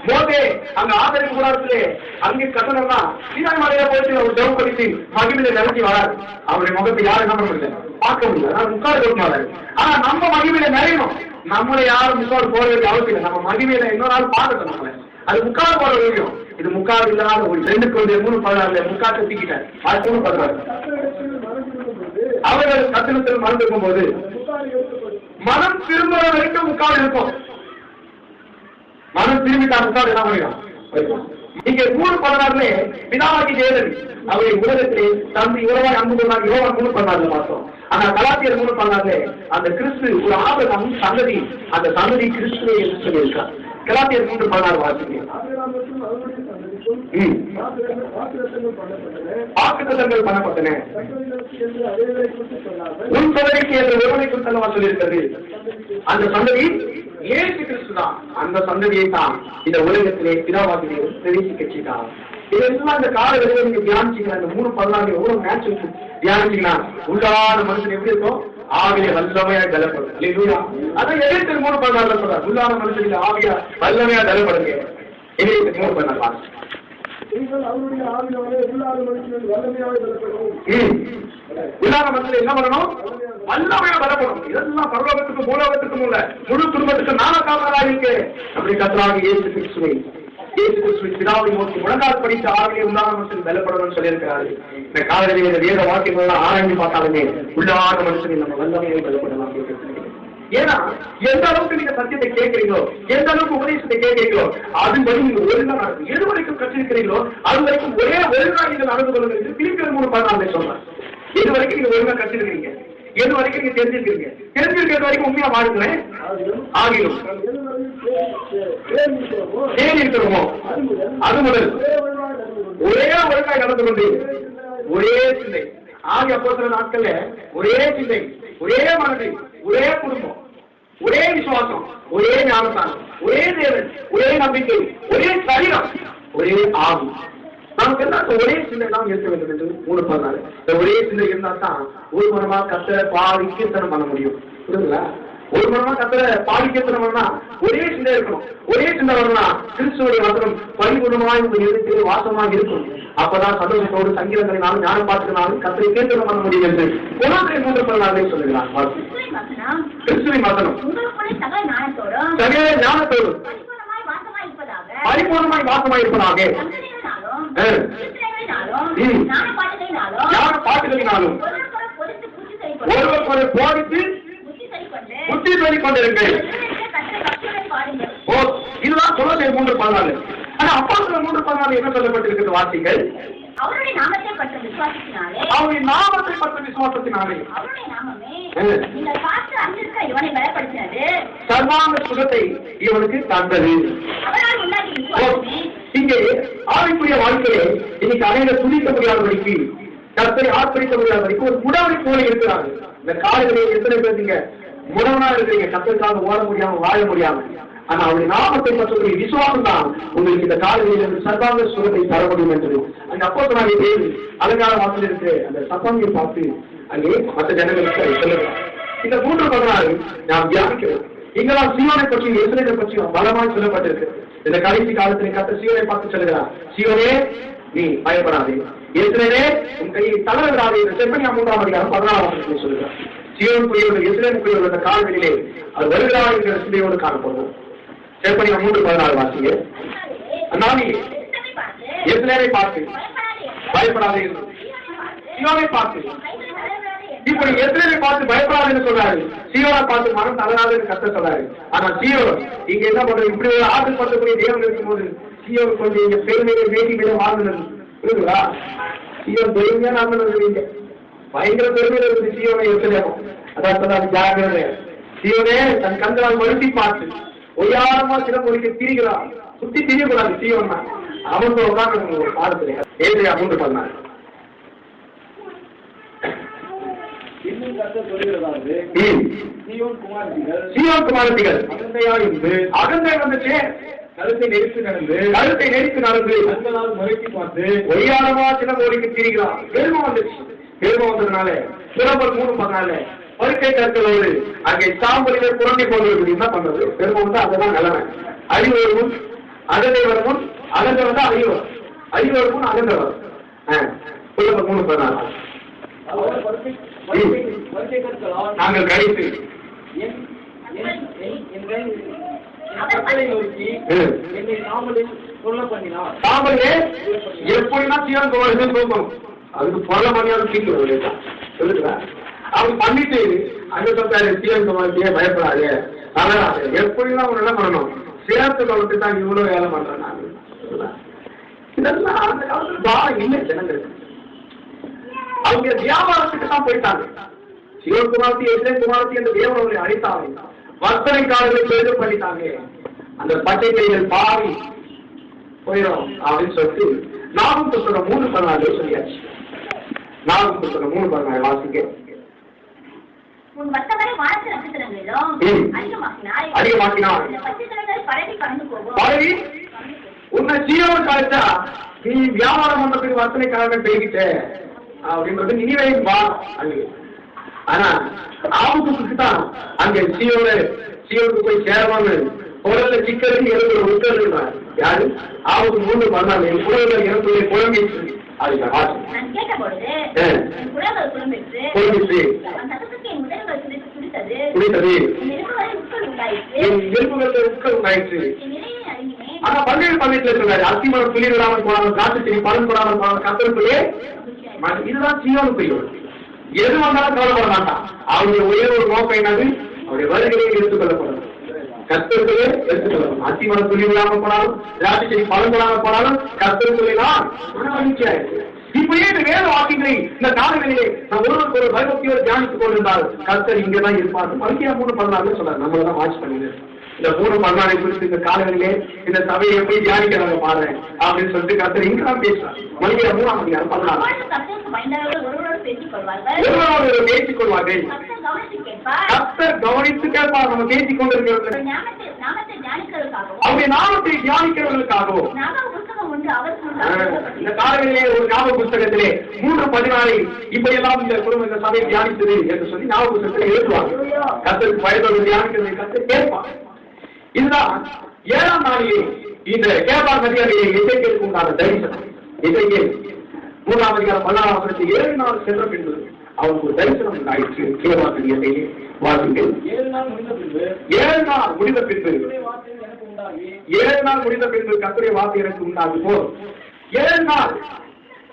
S1: மோசே அங்க ஆதரிப்பு கூடாரத்திலே அங்கே கட்டணம்னா சீனாய் மலையில போயிட்டு அவர் ஜெபம் படித்து மகிமையில நினைச்சி வராது. அவருடைய முகத்தை யாரும் என்ன பண்ண முடியல, பார்க்க முடியல, முக்காடு கொடுத்தாரு. ஆனா நம்ம மகிமையில நிறையணும். நம்மளை யாரும் முக்காடு போட வேண்டிய அவசியம் இல்லை. நம்ம மகிமையில இன்னொரு நாள் பார்க்கணும். நம்மள அது முக்காடு போட வேண்டியும். இது முக்காடு இல்லாத ஒரு 2:3:16 முக்காடு தூக்கிட்டார். அது 3:16 அவர்கள் கட்டணத்தில் மறந்து இருக்கும் போது மனம் திரும்ப வரைக்கும் முக்காடு இருக்கும். மனம் திரும்பிட்டா முக்காடு என்ன பண்ணிடும்? இங்க 3:16 பிதாவாகி தேவன் அவரை உலகத்திலே தந்தை உறவாய் அன்பு கொண்டார். யோவான் 3:16 பார்த்தோம். ஆனா கலாத்தியர் 3:16 அந்த கிறிஸ்து ஒரு ஆபரம் சந்ததி, அந்த சந்ததி கிறிஸ்துவை என்று சொல்லியிருக்கார். கலாத்தியர் 3:16 வாசிங்க. வாக்குத்தத்தங்கள் பண்ணப்பட்டன, உன் சந்ததிக்கு என்ற ஒருவனை குறித்து சொல்லியிருக்கிறது. அந்த சந்ததி இயேசு கிறிஸ்து தான். அந்த சந்ததியை தான் இந்த உலகத்திலே பிதாவாகி தெரிவிச்சு கட்சிதான். இதெல்லாம் இந்த காலங்களில் நீங்க தியானிச்சீங்கன்னா இந்த 3:16 எவ்வளவு மேட்ச் இருக்கு தியானிச்சீங்கன்னா உள்ளான மனுஷன் எப்படி இருக்கும்? ஆவிய வல்லமையா பலப்படும். அதான் எதிர்த்து 3:16 சொல்றாரு. உள்ளான மனுஷனுக்கு ஆவியா வல்லமையா பலப்படுங்க. எதிர்த்து 3:16 உள்ளான மனுஷன் என்ன பண்ணணும்? வல்லமையா பலப்படும். இதெல்லாம் பரலோகத்துக்கும் பூலோகத்துக்கும் உள்ள முழு குடும்பத்துக்கு நான காரணராக இருக்கு. அப்படி கர்த்தராகிய இயேசு கிறிஸ்துவை பிதாவை நோக்கி முழங்கால் படித்த ஆவியை உள்ளான மனுஷன் பலப்படணும்னு சொல்லியிருக்கிறாரு. இந்த காலையில் இந்த வேத வாக்கியங்கள் ஆராய்ந்து பார்த்தாலுமே உள்ளான மனுஷனை நம்ம வல்லமையை பலப்படலாம். ஏன்னா எந்த அளவுக்கு நீங்க சத்தியத்தை கேட்கிறீங்களோ, எந்த அளவுக்கு உபதேசத்தை கேட்கிறீங்களோ அதுபடி நீங்க ஒழுங்கா நடக்கும். எது வரைக்கும் கற்றிருக்கிறீங்களோ அது வரைக்கும் ஒரே ஒழுங்கா நீங்கள் நடந்து கொள்ளுங்க. பிலிப்பியர் 3:16 சொல்றேன். எது வரைக்கும் நீங்க ஒழுங்கா கற்றிருக்கிறீங்க, எது வரைக்கும் நீங்க தெரிஞ்சிருக்கீங்க, தெரிஞ்சிருக்கிறது வரைக்கும் உண்மையா வாழ்க்கிறேன் ஆகிடும். ஏன் இருக்கிறோமோ அது முதல் ஒரே ஒழுங்காய் நடந்து கொண்டு ஒரே சிந்தை. ஆகிய அப்போஸ்தலர் நாட்கள்ல ஒரே சிந்தை, ஒரே மனது, ஒரே குடும்பம், ஒரே விசுவாசம், ஒரே ஞானஸ்தானம், ஒரே தேவன், ஒரே நம்பிக்கை, ஒரே சரீரம், ஒரே ஆவி. நமக்கு என்ன ஒரே சிந்தை தான் இருக்க வேண்டும் என்று 3:14. இந்த ஒரே சிந்தை இருந்தா தான் ஒரு மனமா கர்த்தரை பாடி கீர்த்தனம் பண்ண முடியும். புரியுதுங்களா? ஒரு மனமா கர்த்தரை பாடி கீர்த்தனம் பண்ணா ஒரே சிந்தை இருக்கணும். ஒரே சிந்தை வரணும்னா கிறிஸ்துவோட வசனம் பரிபூர்ணமாய் உங்கள் இதயத்தில் வாசமாக இருக்கும். அப்பதான் சந்தோஷத்தோடு சங்கீதங்களினாலும் ஞான பாட்டுனாலும் கர்த்தரை கீர்த்தனம் பண்ண முடியும் என்று கொலோசியர் 3:14 சொல்லுகிறார். கிறிஸ்துவின் வசனம் சகல ஞானத்தோடும் பரிபூர்ணமாய் வாசமாய் இருப்பதாக ஞான பாட்டுகளினாலும் ஒருவரை போதித்து புத்தி சொல்லிக் கொண்டிருங்கள். இதுதான் கொலோசியர் 3:14. ஆனா அப்போஸ்தலர் 3:14 என்ன சொல்லப்பட்டிருக்கிறது? வாசிங்கள்.
S3: அவருடைய நாமத்தை பற்றும் விசுவாசத்தினாலே,
S1: அவருடைய நாமத்தை பற்றும் விசுவாசத்தினாலே,
S3: அவருடைய நாமமே நீங்கள் பார்த்து அங்கிருக்கிற இவனை பலப்படுத்தினது,
S1: சர்வாங்க சுகத்தை இவனுக்கு தந்தது.
S3: அவரால் உண்டாகிய விசுவாசமே.
S1: இங்கே ஆவிக்குரிய வாழ்க்கையை இன்னைக்கு அனைவர துணிக்க முடியாதபடிக்கு, கர்த்தரை ஆர்ப்பரிக்க முடியாதபடிக்கு ஒரு முடவனை போல இருக்கிறார்கள். இந்த காலைகளில் எத்தனை பேர் நீங்க முடவனா இருக்கிறீங்க? கர்த்தருக்காக ஓட முடியாம வாழ முடியாம. ஆனா அவருடைய நாமத்தை பற்றக்கூடிய விசுவாசம் தான் உங்களுக்கு இந்த காலையில் சர்வாங்க சுகத்தை தர முடியும் என்று அந்த அப்போஸ்தலனாகிய பேதுரு அலங்கார வாசல் இருக்கு அந்த சத்தமையை பார்த்து அங்கே மற்ற ஜனங்களுக்கு சொல்லுகிறார். இந்த 3:14 நாம் தியானிக்கிறோம். இங்கெல்லாம் சீயோனை பற்றி எருசலேமை பற்றி பலமாய் சொல்லப்பட்டிருக்கு. இந்த கடைசி காலத்தில் கர்த்தர் சீயோனை பார்த்து சொல்லுகிறார், சீயோனே நீ பயப்படாதே, எருசலேமே உன் கையை தளர விடாதே என்று செப்பனியா 3:14 சொல்லுகிறார். சீயோனுக்குரியவர்கள் எருசலேமுக்குரியவர்கள் அந்த காலங்களிலே அது வருகிறார் என்கிற சிந்தையோடு காணப்படுவோம். செப்பனியா 3:14 வாசிங்க. நானே எருசலேமை பார்த்து பயப்படாதே என்று சீயோனை பார்த்து, இப்படி எருசலேமை பார்த்து பயப்படாதுன்னு சொல்றாரு, சீயோனை பார்த்து மனம் தளராதுன்னு கர்த்தர் சொல்றாரு. ஆனா சீயோன் இங்க என்ன பண்றது? இப்படி ஒரு ஆசைப்படக்கூடிய தேவன் இருக்கும்போது சீயோன் கொஞ்சம் இங்க பெருமையை வேண்டி விட வாழ்ந்தது புரியுதுங்களா? சீயோன் பெருமையா நடந்தது, பயங்கர பெருமையில இருக்கு சீயோனை எருசலேமும். அதான் சொன்னாரு ஜாகிரதை, சீயோனே தன் கண்களால் வருத்தி பார்த்து ஒய்யாரமா சில மொழிக்கு திரிகிறான். சுத்தி திரியக்கூடாது சீயோன்னா. அவன் உட்கார்ந்து ஒரு பாடத்துல ஏழையா 3:14 சீயோன் குமாரத்திகள் அகந்தை வந்துச்சு, கழுத்தை நெரித்து நடந்து கண்களால் முறைக்கு பார்த்து ஒய்யாரமா சில மொழிக்கு திரிகிறான். பெருமை வந்துச்சு. பெருமை வந்ததுனால சுரபர் 3:14 படுக்கை கற்களோடு அங்கே சாம்பலிலே புரண்டி போடுவது என்ன பண்றது? பெருமை வந்து அதுதான் நிலைமை. அறிவு வருமுன் அகந்தை வருமுன் அகந்தை வந்து அறிவு வரும், அறிவு வருமுன் அகந்தை வரும். சுரபர் 3:14 நாங்கள் கழித்து சாம்பலே எப்படின்னா சீவன் தூக்கணும். அதுக்கு பொருளை பண்ணியாலும் சீக்கிரம் சொல்லுங்களா? அவங்க பண்ணிட்டு அங்க சொல்றாரு சீவன் குமாரத்தையே பயப்படாது. ஆனா எப்படிலாம் அவங்க என்ன பண்ணணும்? சேர்த்து கவலத்தை தான் இவ்வளவு வேலை பண்றேன் நான். இதெல்லாம் அந்த காலத்துல பாடம் இல்லை ஜனங்களுக்கு. அவங்க வியாபாரத்துக்கு தான் போயிட்டாங்க. சிவகுமாரத்தி எஸ்ரேகுமாரத்தி என்ற தேவன் அவர்களை அழைத்தாங்க. வர்த்தனை காலங்களை எழுத பண்ணிட்டாங்க. அந்த பச்சை கைகள் பாவி போயிடும் அப்படின்னு சொல்லிட்டு நாகும் புத்தகம் 3:14 சொல்லியாச்சு. நாகும் புத்தகம் 3:14 வாசிக்க.
S3: உன் வர்த்தகரை வானத்து நட்சத்திரங்களிலும்
S1: அதிகமாக்கினார். பரவி உன்னை சீரோடு காய்ச்சா நீ வியாபாரம் பண்றதுக்கு வர்த்தனைக்காக பெய்கிட்ட அப்படின்றது நினைவையும் வா அங்கே. ஆனா ஆபத்துக்கு தான் அங்கே சீயோனுக்கு போய் சேரவான்னு குரல்ல சிக்கலுக்கு எழுதுற உத்தரவுறார். யாரு? ஆபத்து 3:14 குரல்கள் இறந்துள்ளே குழம்பிச்சு. அதுக்கு வாசி குழம்பிச்சு குடித்தது எலும்புகள் உட்கள் உண்டாயிற்று. ஆனா 12 சொல்றாரு, அத்திமரம் துளி விடாமல் போனாலும் காட்டு செடி பலன் போடாமல் போனாலும் கத்தருக்குள்ளே. இதுதான் சீயோனுக்குரியவர். எது வந்தாலும் கவலைப்பட மாட்டான். அவருடைய ஒரே ஒரு நோக்கம் என்னது? அவருடைய வருகையை எடுத்துக் கொள்ளப்படும். கத்தருக்குள்ளே எடுத்துக்கொள்ளணும். அத்திமரம் துளி விடாமல் போனாலும் காட்டு செடி பலன் போடாமல் போனாலும் கத்தருக்குள்ளே தான் மகிழ்ச்சியா இருக்கு. இப்படியே இந்த வேத வாக்கியங்களை இந்த காலங்களிலே நாம் ஒருவருக்கு பயபக்தியோடு தியானித்துக் கொண்டிருந்தால் கர்த்தர் இங்கதான் இருப்பார். மல்கியா 3:14 சொல்றாரு. நம்மளதான் வாட்ச் பண்ணிட்டு இந்த 3:14 குறித்து இந்த காலங்களிலே இந்த சபையை எப்படி தியானிக்கிறாங்க பாருங்க அப்படின்னு சொல்லிட்டு கர்த்தர் இங்கதான் பேசுறாங்க. மல்கியா 3:14 ஒருவரோடு பேசிக் கொள்வார்கள். கர்த்தர் கவனித்து கேட்பார். நம்ம பேசிக் கொண்டிருக்கிறது அவருடைய நாமத்தை தியானிக்கிறவர்களுக்காகவும். இந்த காலங்களிலே ஒரு ஞாபக புஸ்தகத்திலே 3:14 இப்படியெல்லாம் இந்த குடும்பம் இந்த சபையை தியானித்தது என்று சொல்லி ஞாபக புஸ்தகத்தில் எழுதுவாங்க. கர்த்தருக்கு பயத்தோடு தியானிக்கிறதை கர்த்தர் கேட்பார். இதுதான் 7ஆம் நாளிலே இந்த கேபார் நதியாரிலே எசேக்கியேலுக்கு உண்டான தரிசனம். எசேக்கியேல் 3ஆம் அதிகாரம் 14ஆம் வசனத்தில் 7 நாள் சென்ற பின்பு அவருக்கு ஒரு தரிசனம் உண்டாயிற்று. கேபார் நதியாரிலே வாசிங்கள். 7 நாள் முடிந்த பின்பு 7 நாள் முடிந்த பின்பு கர்த்தருடைய வார்த்தை எனக்கு உண்டாகும் போது 7 நாள்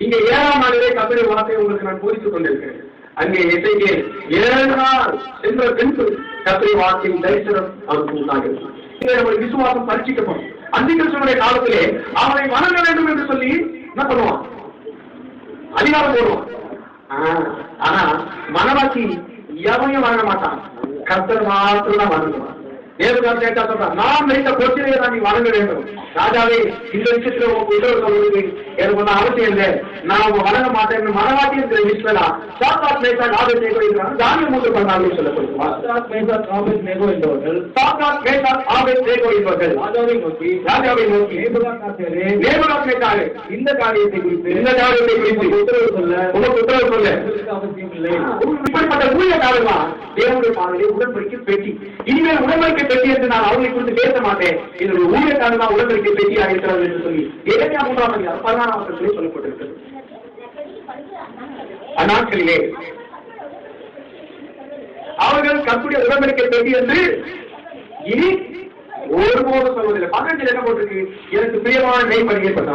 S1: இங்க 7ஆம் நாளிலே கர்த்தருடைய வார்த்தையை உங்களுக்கு நான் போதித்துக் கொண்டிருக்கிறேன். அங்கே எசேக்கியேல் 7 நாள் சென்ற பின்பு கர்த்தருடைய வார்த்தையின் தரிசனம் அவருக்கு உண்டாகிறது. நம்முடைய விசுவாசம் பரீட்சிக்கப்படும். அந்திகிறிஸ்துவினுடைய காலத்திலே அவனை வணங்க வேண்டும் என்று சொல்லி என்ன பண்ணுவான்? அதிகாரம் போடுவான். ஆனா மனவாக்கி எவனையும் வணங்க மாட்டான். கர்த்தர் மாத்திரம் தான் வணங்குவான். நேபுகாத்நேச்சா சொல்றான், நான் வைத்த பொற்சிலையை தான் நீ வணங்க வேண்டும். ராஜாவே, இந்த விஷயத்துல உத்தரவு சொல்றது எனக்கு ஒன்றும் அவசியம் இல்லை, நான் உங்க வணங்க மாட்டேன். மனவாட்டி இருக்கிற விஷயம் சாத்தாத் மேசாக் ஆபேத்நேகோ இருக்கிறாங்க. தானியேல் 3:14 சொல்லப்படுவார். சாத்தாத் மேசாக் ஆபேத்நேகோ என்பவர்கள் ராஜாவை நோக்கி நேபுகாத்நேச்சாரே, இந்த காரியத்தை குறித்து உத்தரவு சொல்ல அவசியம் இல்லை. இப்படிப்பட்ட ஊழியக்காரர்களா தேவனுடைய பாதையிலே உடன்படிக்கை பெட்டி. இனிமேல் உடன்படிக்கை பெட்டி என்று நான் அவர்களை குறித்து பேச மாட்டேன். என்னுடைய ஊழியக்காரர்களா உடன்படிக்கை பெட்டியாக இருக்கிறது என்று சொல்லி எரேமியா 3ஆம் அதிகாரம் 16ஆம் வசனத்திலே சொல்லப்பட்டிருக்கிறது. அந்நாட்களிலே அவர்கள் கர்த்தருடைய உடன்படிக்கை பெட்டி என்று இனி ஒருபோது சொல்வதில்லை. 12 என்ன போட்டிருக்கு? எனக்கு பிரியமான நெய்படியை பண்ண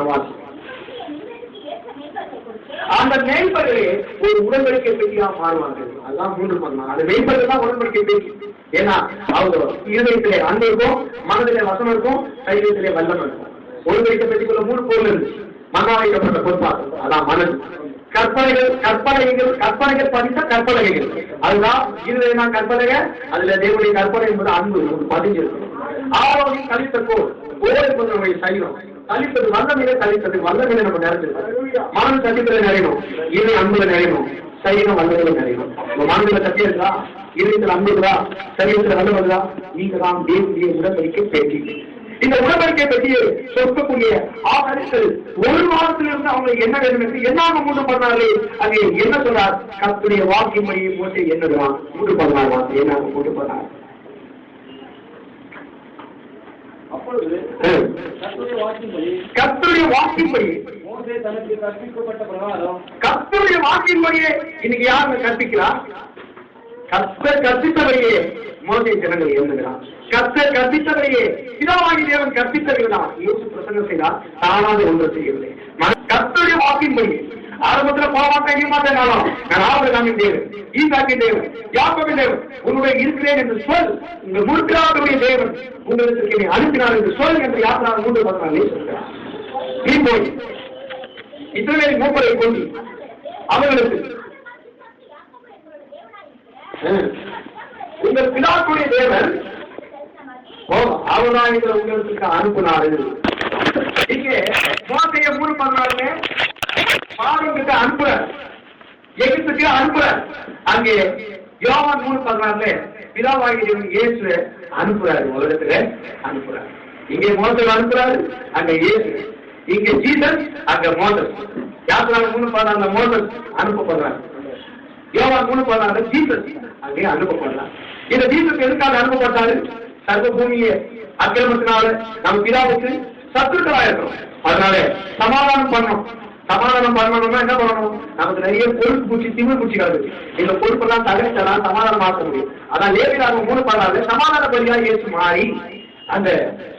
S1: அந்த நெய்பர்களே ஒரு உடன்படிக்கை பெட்டியாக மாறுவார்கள். அதுதான் 3:14. அந்த நெய்பர்கள் தான் உடன்படிக்கை பெட்டி. ஏன்னா அவங்க இருதயத்திலே அன்பு இருக்கும், மனதிலே வசனம் இருக்கும், சைரியத்திலே வல்லமை இருக்கும். உடன்படிக்கை பெட்டிக்குள்ள 3 பொருள் இருக்கு. மகா வைக்கப்பட்ட பொறுப்பாக அதான் மனது. கற்பனைகள் பதித்த கற்பனைகள், அதுதான் இருதயனா கற்பனைக. அதுல தேவனுடைய கற்பனை என்பது அன்பு பதிஞ்சிருக்கும். ஆரோக்கியம் கழித்த கோல் என்பது நம்முடைய சைவம். கழிப்பது வல்லமையிலே கழிப்பது வல்லமையிலே நம்ம நிறைஞ்சிருக்கோம். மனம் சத்தியத்துல நிறையணும், இதை அன்புல நிறையணும், சைவம் வல்லமையில நிறையணும். மனதில சத்தியம் இருக்கா, இதயத்தில் அன்பு இருக்கா, சரீரத்தில் வல்லம் இருக்கா, நீங்க தான் தேவனுடைய உடன்படிக்கை பெட்டி. இந்த உடன்படிக்கை பெட்டியை சொற்கக்கூடிய ஆகரித்தல் ஒரு வாரத்திலிருந்து அவங்க என்ன வேண்டும் என்று என்னாக 3:14 அங்கே என்ன சொல்றார்? கர்த்தருடைய வாக்கின்படியை மோசே என்னதான் 3:14 வார்த்தை என்னாக 3:14. அப்பொழுது கர்த்தருடைய வாக்கின்படி மோசே தனக்கு கற்பிக்கப்பட்ட பிரகாரம் கர்த்தருடைய வாக்கின்படியே இன்னைக்கு யாருங்க கற்பிக்கிறார்? கர்த்தர் கற்பித்தவரையே மோசே ஜனங்கள் எழுதுகிறார். கர்த்தர் கற்பித்தவரையே பிதாவாகி தேவன் கற்பித்தவர்கள்தான் இயேசு பிரசங்கம் செய்தார். தானாக ஒன்று செய்யவில்லை. கர்த்தருடைய வாக்கின்படி ஆரம்பத்துல போகமாட்டேன் மாட்டேனாலும் நான் ஆபிரகாமின் தேவன், ஈசாக்கின் தேவன், யாக்கோபின் தேவன் உன்னுடைய இருக்கிறேன் என்று சொல். உங்கள் முற்காலத்துடைய தேவன் உங்களுக்கு என்னை அனுப்பினார் என்று சொல் என்று யாத்திராக 3:14 சொல்கிறார். நீ போய் இஸ்ரவேல் மூப்பரை கொண்டு அவர்களுக்கு உங்கள் பிதாக்களுடைய தேவன் அவர்தான் எங்களை உங்களுக்கு அனுப்பினாரு. இங்கே மோசைய 3:14 பாவத்துக்கு அனுப்புற, எகிப்துக்கு அனுப்புற. அங்கே யோவான் 3:14 பிதாவாகிய தேவன் இயேசு அனுப்புறாரு, உலகத்துல அனுப்புறாரு. இங்கே மோசை அனுப்புறாரு, அங்க இயேசு. இங்க ஜீசஸ், அங்க மோசஸ். யாத்திரால 3:14 மோசஸ் அனுப்பப்படுறாரு. யோவான் 3:14 ஜீசஸ் அங்கே அனுப்பப்படுறார். இந்த ஜீசஸ் எதுக்காக அனுப்பப்பட்டாரு? சர்வ பூமியை அக்கிரமத்தினால நம்ம பிதாவுக்கு சத்துருக்களா இருக்கிறோம். அதனால சமாதானம் பண்ணணும். சமாதானம் பண்ணணும்னா என்ன பண்ணணும்? நமக்கு நிறைய கொழுப்பு பூச்சி, திமிழ் பூச்சி கிடக்கு. இந்த கொழுப்பெல்லாம் தகர்த்தலாம் சமாதானம் ஆக்க முடியும். அதான் லேவியராகமம் 3:14 சமாதான பலியா இயேசு மாறி அந்த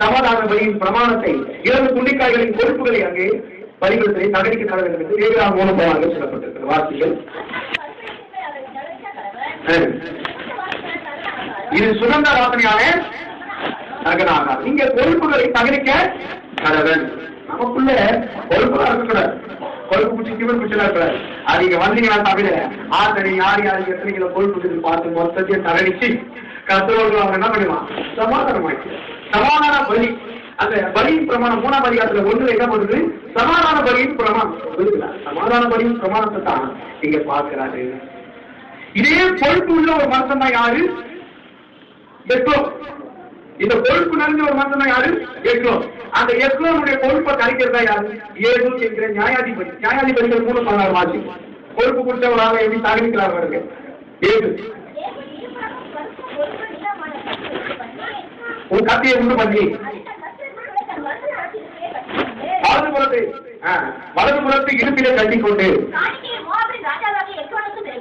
S1: சமாதான பலியின் பிரமாணத்தை 7 துண்டிக்காய்களின் கொழுப்புகளை அங்கே பலிகளை தகரிக்க தர வேண்டும் என்று லேவியராகமம் 3:14 சொல்லப்பட்டிருக்கிறது. வாசிகள். இது சுகந்த வாசனையான நரகனாகாது. இங்க கொழுப்புகளை தகரிக்க கடவன். நமக்குள்ள கொழுப்புலாம் இருக்கக்கூடாது. கொழுப்பு பூச்சி, திமிழ் பூச்சிலாம் இருக்கக்கூடாது. அது இங்க வந்தீங்கன்னா தவிர ஆத்தனை யார் யாருக்கு எத்தனை கிலோ கொழுப்பு பார்த்து மொத்தத்தையும் தகரிச்சு கர்த்தரோடு அவங்க என்ன பண்ணுவான்? சமாதானமாக்கி. சமாதான பலி, அந்த பலியின் பிரமாணம் 3ஆம் அதிகாரத்துல 1 என்ன பண்ணுது? சமாதான பலியின் பிரமாணம். சமாதான பலியின் பிரமாணத்தை தான் இங்க பார்க்கிறாரு. இதே பொறுப்பு உள்ள ஒரு மனுஷன் தான் யாரு? எக்லோ. இந்த பொறுப்பு நிறைஞ்ச ஒரு மனுஷன் தான் யாரு? எக்லோ. அந்த எக்லோனுடைய பொறுப்பை கரைக்கிறதா யாரு? ஏது என்கிற நியாயாதிபதி. நியாயாதிபதிகள் 3:16 வாசி. பொறுப்பு கொடுத்த ஒரு ஆளை எப்படி தகவலிக்கிறார் பாருங்க. ஏது உன் கத்தியை உண்டு பண்ணி வலதுபுறத்தை இடுப்பிலே கட்டிக்கொண்டு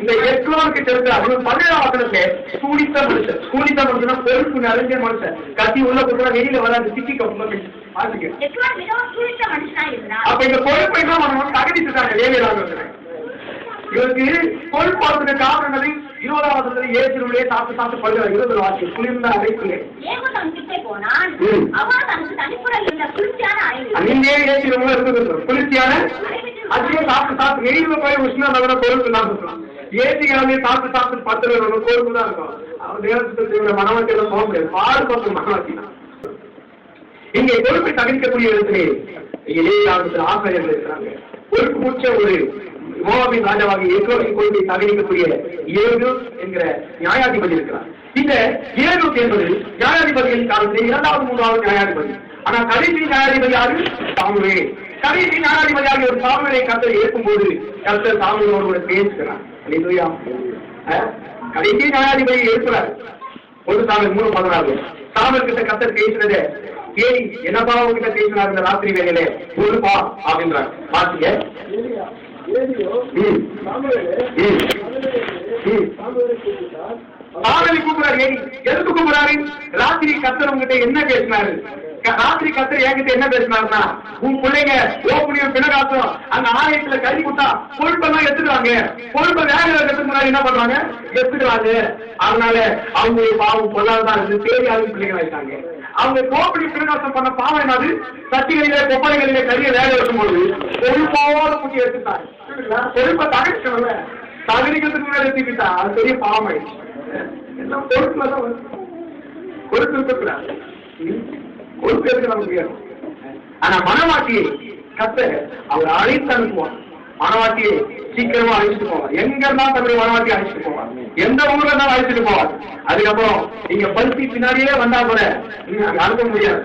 S1: இந்த எக்லோனுக்கு தெரிஞ்ச அது 17ஆம் வசனத்துல சூடித்த மனுஷன். சூடித்த மனுஷன் பொறுப்பு நிறைஞ்ச மனுஷன். கத்தி உள்ள போட்டு வெளியில வராது, சிக்கி கப்பு. அப்ப இந்த பொறுப்பை என்ன பண்ணணும்? தகடிச்சுட்டாங்க வேலையிலாக. இவருக்கு பொறுப்பாளருக்கு காரணங்களை 20ஆம் வசனத்துல ஏசுருளே சாப்பிட்டு படுகிற 20 வாக்கியம் குளிர்ந்த அறைக்குள்ளே அங்கே ஏசிரவங்க இருக்குது. குளிர்ச்சியான அதையே சாப்பிட்டு வெயில போய் உஷ்ணம் தவிர பொறுப்பு தான் இருக்கலாம். ஏசிகாலே சாப்பிட்டு 10 பொறுப்பு தான் இருக்கும். அவன் தேவத்துக்கு மனவாக்கியம் போக முடியாது. பாடுபட்டு மனவாக்கி தான் இங்கே பொறுப்பை தகர்க்கக்கூடிய இடத்திலே ஆசிரியர்கள் இருக்கிறாங்க. பொறுப்பு முச்ச ஒரு மோவாபின் ராஜாவாக எக்லோனின் கொள்கை தகர்க்கக்கூடிய ஏது என்கிற நியாயாதிபதி இருக்கிறார். இந்த ஏது என்பது நியாயாதிபதிகளின் காலத்தில் 2வது 3வது நியாயாதிபதி. ஆனா கடைசி நியாயாதிபதி யாரு? சாமுவேல். கடைசி நியாயாதிபதியாக ஒரு சாமுவேலை கர்த்தர் ஏற்கும்போது கர்த்தர் சாமுவேலோடு பேசுகிறார். கடைசி நியாயாதிபதி ஏற்கிறார். 1 சாமுவேல் 3:16 சாமுவேல் கிட்ட கர்த்தர் பேசுறத கேள்வி என்னப்பா உங்ககிட்ட பேசினார் இந்த ராத்திரி வேலையில ஒருப்பா அப்படின்றார். பாத்தீங்க கூப்பிடாரு. எதுக்கு கூப்பிடாரு? ராத்திரி கர்த்தர் உங்ககிட்ட என்ன பேசினாரு? ராத்திரி கர்த்தர் என்கிட்ட என்ன பேசினாருன்னா, உன் பிள்ளைங்க ஓப்பனியும் பிணகாத்தும் அந்த ஆலயத்துல கறி கொடுத்தா பொறுப்பெல்லாம் எடுத்துக்கிறாங்க. பொறுப்பை வேக எடுத்துக்கு முன்னாடி என்ன பண்றாங்க? எடுத்துக்கிறாங்க. அதனால அவங்க பாவம் பொல்லாதான் இருந்து தேவையான பிள்ளைகள் ஆயிட்டாங்க. அவங்க கோப்படி பிணகாசம் பண்ண பாவம் என்னது? சட்டிகளிலே கொப்பரைகளிலே கறியை வேக வைக்கும்போது பொறுப்போட குட்டி எடுத்துட்டாங்க. பொறுப்பை தகரிக்கணும்ல, தகரிக்கிறதுக்கு முன்னாடி எடுத்துக்கிட்டா அது பெரிய பாவம் ஆயிடுச்சு. எல்லாம் பொறுப்புலதான் பொறுப்பு இருக்கக்கூடாது. பொறுப்பு எடுக்க நமக்கு. ஆனா மனவாட்டியை கத்த அவர் அழைத்து அனுப்புவார். மனவாட்டியை சீக்கிரமா அழைச்சிட்டு போவார். எங்க இருந்தாலும் தன்னுடைய மனவாட்டியை அழைச்சிட்டு போவார். எந்த ஊர்ல இருந்தாலும் அழைச்சிட்டு போவார். அதுக்கப்புறம் நீங்க பருத்தி பின்னாடியே வந்தா கூட நீங்க அனுப்ப முடியாது.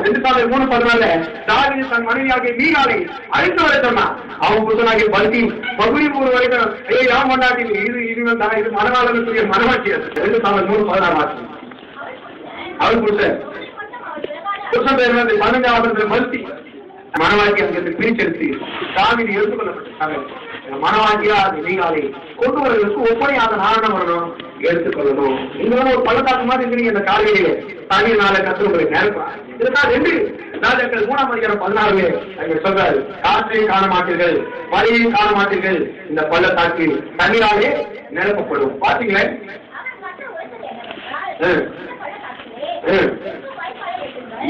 S1: 2 சாமுவேல் 3:14 தாவீது தன் மனைவியாகிய மீகாலை அழைத்து வர சொன்னா அவங்க புத்தனாகிய பருத்தி பகுதி 3 வரைக்கும் யாம் கொண்டாடி இது மனவாளனுக்குரிய மனவாட்டி. 2 சாமுவேல் 3:16 அவர் புருஷன் புருஷன் பேர் 15ஆவது பருத்தி மனவாக்கி அங்கிருந்து பிரிச்செடுத்து தாவீது எடுத்துக்கொள்ளப்பட்டாங்க. மனவாக்கியா அது மீகாலை கொண்டு வருவதற்கு ஒப்பனையாக நாரணம் வரணும், எடுத்துக்கொள்ளணும். நீங்க ஒரு பள்ளத்தாக்கு மாதிரி இருக்கிறீங்க. இந்த காலையில தண்ணீர்னால கத்துறவங்களை நேரப்பா. இதுதான் 2 ராஜாக்கள் 3ஆம் அதிகாரம் 16 அங்க சொல்றாரு, காற்றையும் காண மாட்டீர்கள், மழையையும் காண மாட்டீர்கள், இந்த பள்ளத்தாக்கு தண்ணீராலே நிரப்பப்படும். பாத்தீங்களே,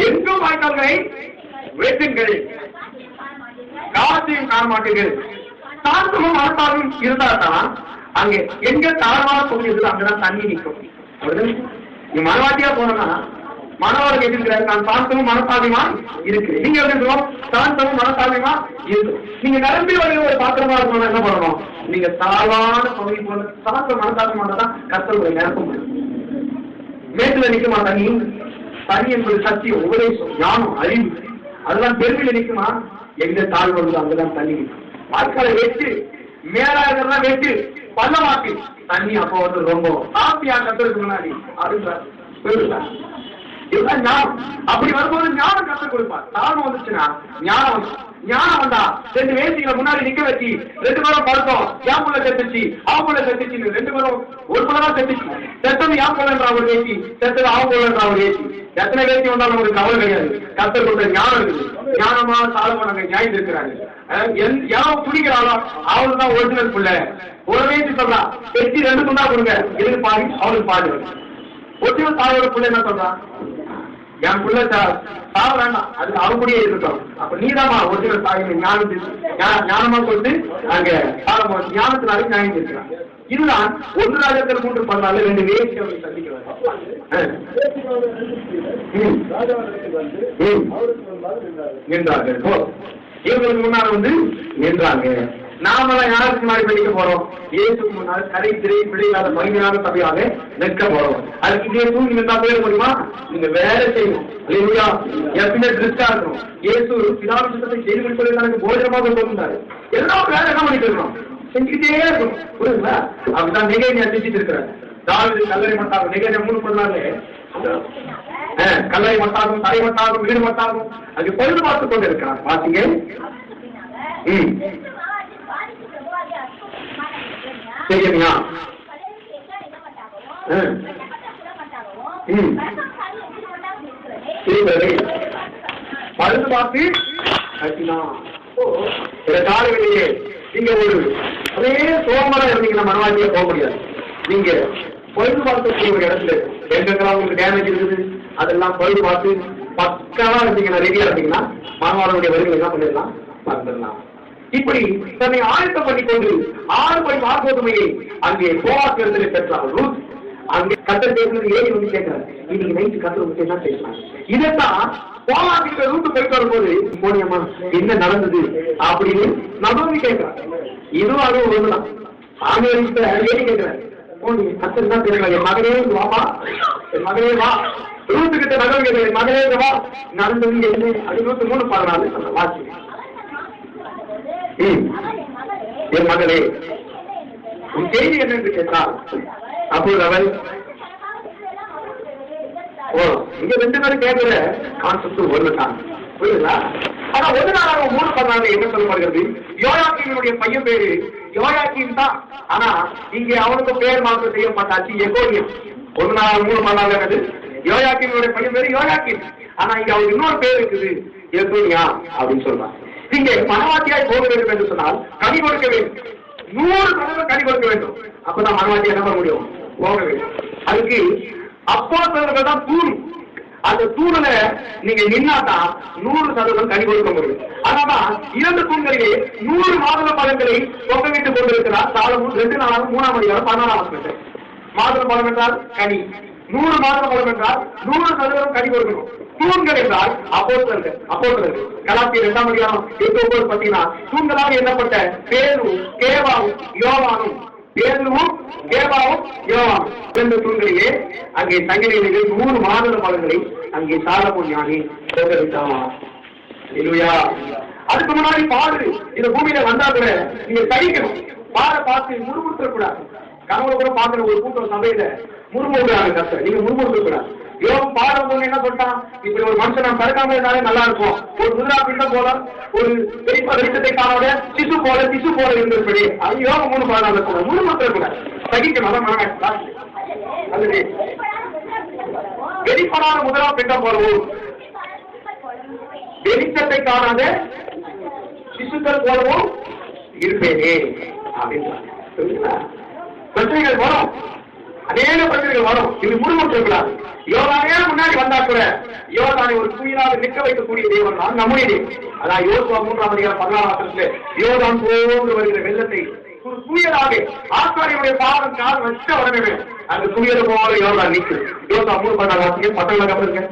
S1: எங்கும் வாய்க்கால்களை வெட்டுங்கள், காற்றையும் காண மாட்டீர்கள். சாந்தமும் மனத்தாலும் இருந்தால்தான் அங்க எங்க தாழ்வான பகுதி இருக்குது அங்கதான் தண்ணி நிற்கும். நீ மனவாட்டியா போனா மனவாளுக்கு எதிர்க்கிறாரு, நான் சாந்தமும் மனத்தாழ்வுமா இருக்கு. நீங்க எப்படி இருக்கணும்? சாந்தமும் மனத்தாழ்வுமா இருக்கு. நீங்க நிரம்பி வரைய ஒரு பாத்திரமா இருக்கணும். என்ன பண்ணணும்? நீங்க தாழ்வான பகுதி போல சாந்த மனத்தாழ்வுமா தான் கர்த்தருடைய நிரப்ப முடியும். மேட்டுல நிற்குமா தண்ணி? தண்ணி என்பது சத்தியம், உபதேசம், ஞானம், அறிவு. அதெல்லாம் பெருமையில நிற்குமா? எங்க தாழ்வு வருது அங்கதான் தண்ணி நிற்கும். வாய்க்காலை வெட்டு, மேலாக வெட்டு, பள்ளமாக்கு தண்ணி அப்போ வந்து ரொம்ப ஆப்பியா கத்துறதுக்கு முன்னாடி அப்படின்றார். இதுதான் ஞானம். அப்படி வரும்போது ஞானம் கற்றுக் கொடுப்பார். தாழ்வு வந்துச்சுன்னா ஞானம் வந்து ஞானம் வந்தா 2 வேசிகளை முன்னாடி நிக்க வச்சு 2 பேரும் படுத்தோம். யான் புள்ள செத்துச்சு, அவன் புள்ள செத்துச்சு. 2 பேரும் ஒரு புள்ளதான் செத்துச்சு. செத்தது யான் புள்ளன்ற ஒரு வேசி, செத்தது அவன் புள்ளன்ற ஒரு வேசி. எத்தனை வேசி வந்தாலும் ஒரு கவலை கிடையாது. கத்தர் கொடுத்த ஞானம் இருக்குது. ஞானமா சாலமோன் நியாயம் இருக்கிறாங்க. யாரும் துடிக்கிறாளோ அவளுக்கு தான் ஒரிஜினல் புள்ள. ஒரு வேசி சொல்றான், வெட்டி 2 துண்டா கொடுங்க, எதுக்கு பாதி அவளுக்கு பாதி. ஒரிஜினல் தாயோட புள்ள என்ன சொல்றான்? என் பிள்ளை சாவ வேண்டாம், அது அவங்களுடைய இருக்கட்டும். அப்ப நீதாமா ஒரிஜினல் தாய் ஞானமா சொல்லிட்டு அங்க ஞானத்தினாலே நியாயம் இருக்கிறான். இதுதான் 1 ராஜாக்கள் 3:14 2 வேசி அவரை சந்திக்கிறார். நின்றார்கள். இவங்களுக்கு முன்னால நின்றாங்க. நாமெல்லாம் யாருக்கு முன்னாடி படிக்க போறோம்? இயேசுக்கு முன்னால் கரை திரை பிழையாத மகிமையான சபையாக நிற்க போறோம். அதுக்கு இதே தூங்கி நின்றா போயிட முடியுமா? நீங்க வேலை செய்யணும் இல்லையா? எப்பவுமே திருஷ்டா இருக்கணும். இயேசு பிதாவின் சித்தத்தை செய்து முடிப்பதை தனக்கு போஜனமாக சொல்லிருந்தாரு. எல்லாம் வேலை என்ன பண்ணிட்டு இருக்கணும்? செஞ்சுக்கிட்டே இருக்கணும். புரியுதுங்களா? அப்படிதான் நிகழ்ச்சியா செஞ்சுட்டு இருக்கிறார். தாவீது கல்லறை மட்டாகும் நிகழ்ச்சியா 3 கல்லறை மட்டாகும், தரை மட்டாகும், வீடு மட்டாகும் அது பொழுது பார்த்து கொண்டு இருக்கிறார். பாத்தீங்க. சரியா? பழுது பார்த்து காலையிலேயே நீங்க ஒரு அதே சோமரா இருந்தீங்கன்னா மனவாட்டியா போக முடியாது. நீங்க பழுது பார்த்து ஒரு இடத்துல எங்கெல்லாம் உங்களுக்கு டேமேஜ் இருக்குது அதெல்லாம் பழுது பார்த்து பக்காவா இருந்தீங்கன்னா, ரெடியா இருந்தீங்கன்னா மனவாளனுடைய வரிகள் என்ன பண்ணிடலாம், மறந்துடலாம். இப்படி தன்னை ஆயத்தம் பண்ணி கொண்டு 6 படி வார்கோதுமையை அங்கே போவாக்கிறதுல பெற்றார். ரூத் அங்கே கத்தர் பேசுறது ஏறி கேட்கிறார், இன்னைக்கு நைட்டு கத்தர் தான் பேசலாம். இதைத்தான் போவாக்கிட்ட ரூட் போயிட்டு வரும்போது போனியம்மா என்ன நடந்தது அப்படின்னு நபவி கேட்கிறார். இதுவும் அதுவும் ஒண்ணுதான். ஆங்கில ஏறி கேட்கிறார், போனி கத்தர் தான் பேசலாம், என் மகனே வாப்பா, என் மகனே வா. ரூட்டு கிட்ட நகர் கேட்கிற, என் மகனே வா, நடந்தது என்ன அது 103:14 வாசி. என் மகளே உன் செய்தி என்ன என்று கேட்டால், அப்போது அவள் இங்க 2 பேரும் கேட்கிற கான்செப்ட் ஒண்ணுதான். புரியுதுங்களா? ஆனா 1 நாளாக 3:14 என்ன சொல்லப்படுகிறது? யோயாக்கீனுடைய பையன் பேரு யோயாக்கீன் தான். ஆனா இங்கே அவனுக்கு பேர் மாற்றம் செய்யப்பட்டாச்சு, எகோனியம். 1 நாளாக 3:14 என்னது? யோயாக்கீனுடைய பையன் பேரு யோயாக்கீன். ஆனா இங்க அவனுக்கு இன்னொரு பேர் இருக்குது, எகோனியா அப்படின்னு சொல்றான். இங்கே மனவாட்டியாய் போக வேண்டும் என்று சொன்னால் கனி கொடுக்க வேண்டும். 100% கனி கொடுக்க வேண்டும். அப்பதான் மனவாட்டியா என்ன பண்ண முடியும், போக வேண்டும். அதுக்கு அப்போஸ்தலர்கள் தான் தூண். அந்த தூணுல நீங்க நின்னாதான் 100% கனி கொடுக்க முடியும். அதனால்தான் 2 தூண்களிலே 100 மாதுளை பழங்களை தொங்கவிட்டுக் கொண்டிருக்கிறார் சாலமோன். 2 நாளாக 3ஆம் அதிகாரம் 14ஆம் வசனம். மாதுளை பழம் என்றால் கனி, 100 மாதுளை பழம் என்றால் 100% கனி கொடுக்கணும். தூண்கள் என்றால் அப்போஸ்தலர்கள். கலாத்தியர் 2ஆம் அதிகாரம் 8-9 பார்த்தீங்கன்னா தூண்களாக எண்ணப்பட்ட பேதுரு, கேபாவும் யோவானும், பேதுருவும் கேபாவும் யோவானும் 2 தூண்களிலே அங்கே சங்கிலிகளில் 100 மாதுளை பழங்களை அங்கே சாலமோன் ஞானி சேகரித்தான். இல்லையா? அதுக்கு முன்னாடி பாடு இந்த பூமியில வந்தா கூட நீங்க சகிக்கணும். பாட பார்த்து முறுமுறுத்தக்கூடாது. கனவுல கூட பாக்குற ஒரு கூட்டம் சபையில முறுமுறுக்கிறாங்க. கஷ்டம் நீங்க முறுமுறுத்தக்கூடாது. யோகம் பாடம் போது என்ன சொல்லிட்டான், இப்படி ஒரு மனுஷன் பறக்காம இருந்தாலே நல்லா இருக்கும். ஒரு முதிரா பிண்டம் போல, ஒரு வெளிச்சத்தை காணோட சிசு போல இருந்திருப்படி அது யோகம் 3:14 முறுமுறுத்தக்கூடாது. சகிக்கணும். அது வெளிப்படாத முதலா பிண்டம் போலவும் வெளிச்சத்தை காணாத சிசுக்கள் போலவும் இருப்பேனே அப்படின்னு. பிரச்சனைகள் வரும், அநேக பிரச்சனைகள் வரும். இது முழுமுற்றக்கூடாது. யோகானே முன்னாடி வந்தா கூட யோகானை ஒரு தூயிலாக நிற்க வைக்கக்கூடிய தேவன் தான் நம்முடைய தேவன். அதான் யோசுவா 3ஆம் அதிகாரம் 14ஆம் வசனத்திலே யோர்தான் போன்று வருகிற வெள்ளத்தை ஒரு தூயலாக ஆசாரியுடைய பாதம் கால் வச்ச உடனே அந்த தூயல போல யோர்தான் நிற்குது. யோசுவா 3:14 பட்டணம் கவனிங்க.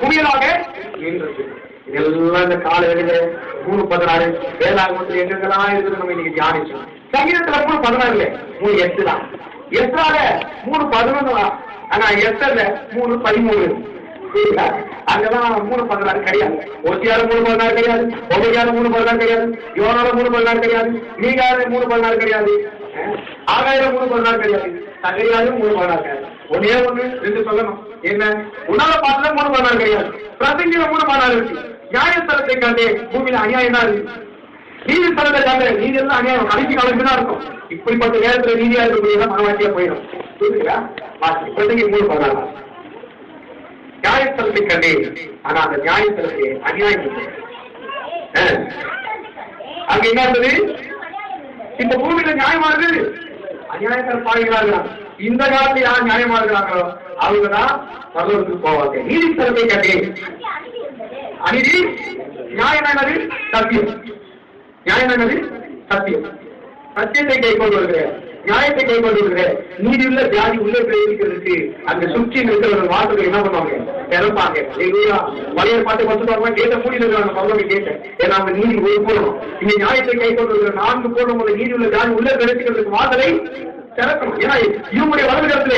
S1: புவியலாக இதெல்லாம் இந்த காலையில 3:16 வேதாகமத்தில் எங்கெல்லாம் இருக்குது நம்ம இன்னைக்கு தியானிச்சோம். சங்கீதத்துல 3:16 3:8 தான். எஸ்ரால 3:11 தான். ஆனா எஸ்ல 3:13 அங்கெல்லாம் 3:16 கிடையாது. ஓசியால 3:16 கிடையாது, ஒபையால 3:16 கிடையாது, யோனால 3:16 கிடையாது, மீகால 3:16 கிடையாது, ஆகாயில 3:16 கிடையாது, சகரியாலும் 3:16 கிடையாது. ஒன்னே ஒண்ணு 2 சொல்லணும். என்ன உணர பார்த்துல 3:16 கிடையாது, பிரசங்கில 3:16 இருக்கு. நியாயஸ்தலத்தை கண்டே பூமியில அநியாயம் தான் இருக்கு. நீதிஸ்தலத்தை கண்டே நீதி எல்லாம் அநியாயம் கடைசி காலத்து தான் இருக்கும். இப்படிப்பட்ட நேரத்துல நீதியா இருக்கக்கூடிய மனவாட்டியா போயிடும். புரியுதுங்களா? பிரசங்கி 3:16 நியாயஸ்தலத்தை கண்டே. ஆனா அந்த நியாயஸ்தலத்தை அநியாயம் அந்த அங்க என்ன இருந்தது?
S3: அநியாயம் இருந்தது.
S1: இந்த பூமியில நியாயமா இருக்குது, அநியாயத்தை பாடுகிறார்கள். இந்த காலத்துல யார் நியாயமா இருக்கிறாங்களோ அவங்கதான் பரலோகத்துக்கு போவாங்க. நீதித்தரத்தை கேட்டேன்.
S3: அங்கே அநீதி இருந்தது.
S1: அநீதி, நியாயம் என்னது? சத்தியம். நியாயம் என்னது? சத்தியம். சத்தியத்தை கை கொண்டு வருகிறேன், நியாயத்தை கை கொண்டு வருகிறேன். நீதி உள்ள ஜாதி உள்ள பிரயோகிக்கிறதுக்கு அந்த சுற்றி இருக்கிற வார்த்தைகள் என்ன பண்ணுவாங்க? இறப்பாங்க. பழைய பாட்டு பத்து கேட்ட மூடி இருக்கிறாங்க. பரலோகம் கேட்டேன். ஏன்னா அவங்க நீதி ஒரு போடணும். இங்க நியாயத்தை கை கொண்டு வருகிற 4 போடும் போது நீதி உள்ள ஜாதி உள்ள பிரயோகிக்கிறதுக்கு வார்த்தை திறக்கணும். ஏன்னா இவங்களுடைய வலது கருத்துல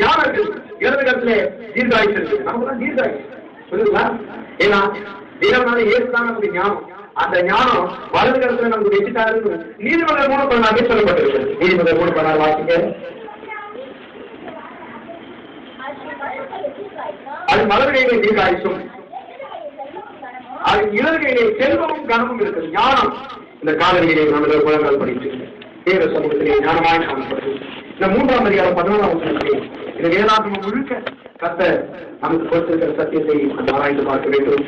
S1: ஞானம் இருக்குது, இடது கருத்துல தீர்காயுசு இருக்கு. நமக்கு தான் தீர்காயுசு புரியுதுங்களா? ஏன்னா தேவனால ஏசுதான் நமக்கு ஞானம். அந்த ஞானம் வலது கருத்துல நமக்கு வச்சுட்டாரு. நீதிமன்றம் 3:16 சொல்லப்பட்டிருக்கு. நீதிமன்றம் 3:16 வாசிங்க. அது வலது கையிலே தீர்காயுசும், அது இடது கையிலே செல்வமும் கனமும் இருக்குது. ஞானம் இந்த காலநிலையை நம்ம குழந்தைகள் படிச்சு தேவ சமூகத்திலே ஞானமாய் காணப்படுது. இந்த 3ஆம் அதிகாரம் 14ஆம் வசனத்திலே இந்த வேதாந்தம் முழுக்க கர்த்தர் நமக்கு கொடுத்திருக்கிற சத்தியத்தை ஆராய்ந்து பார்க்க வேண்டும்.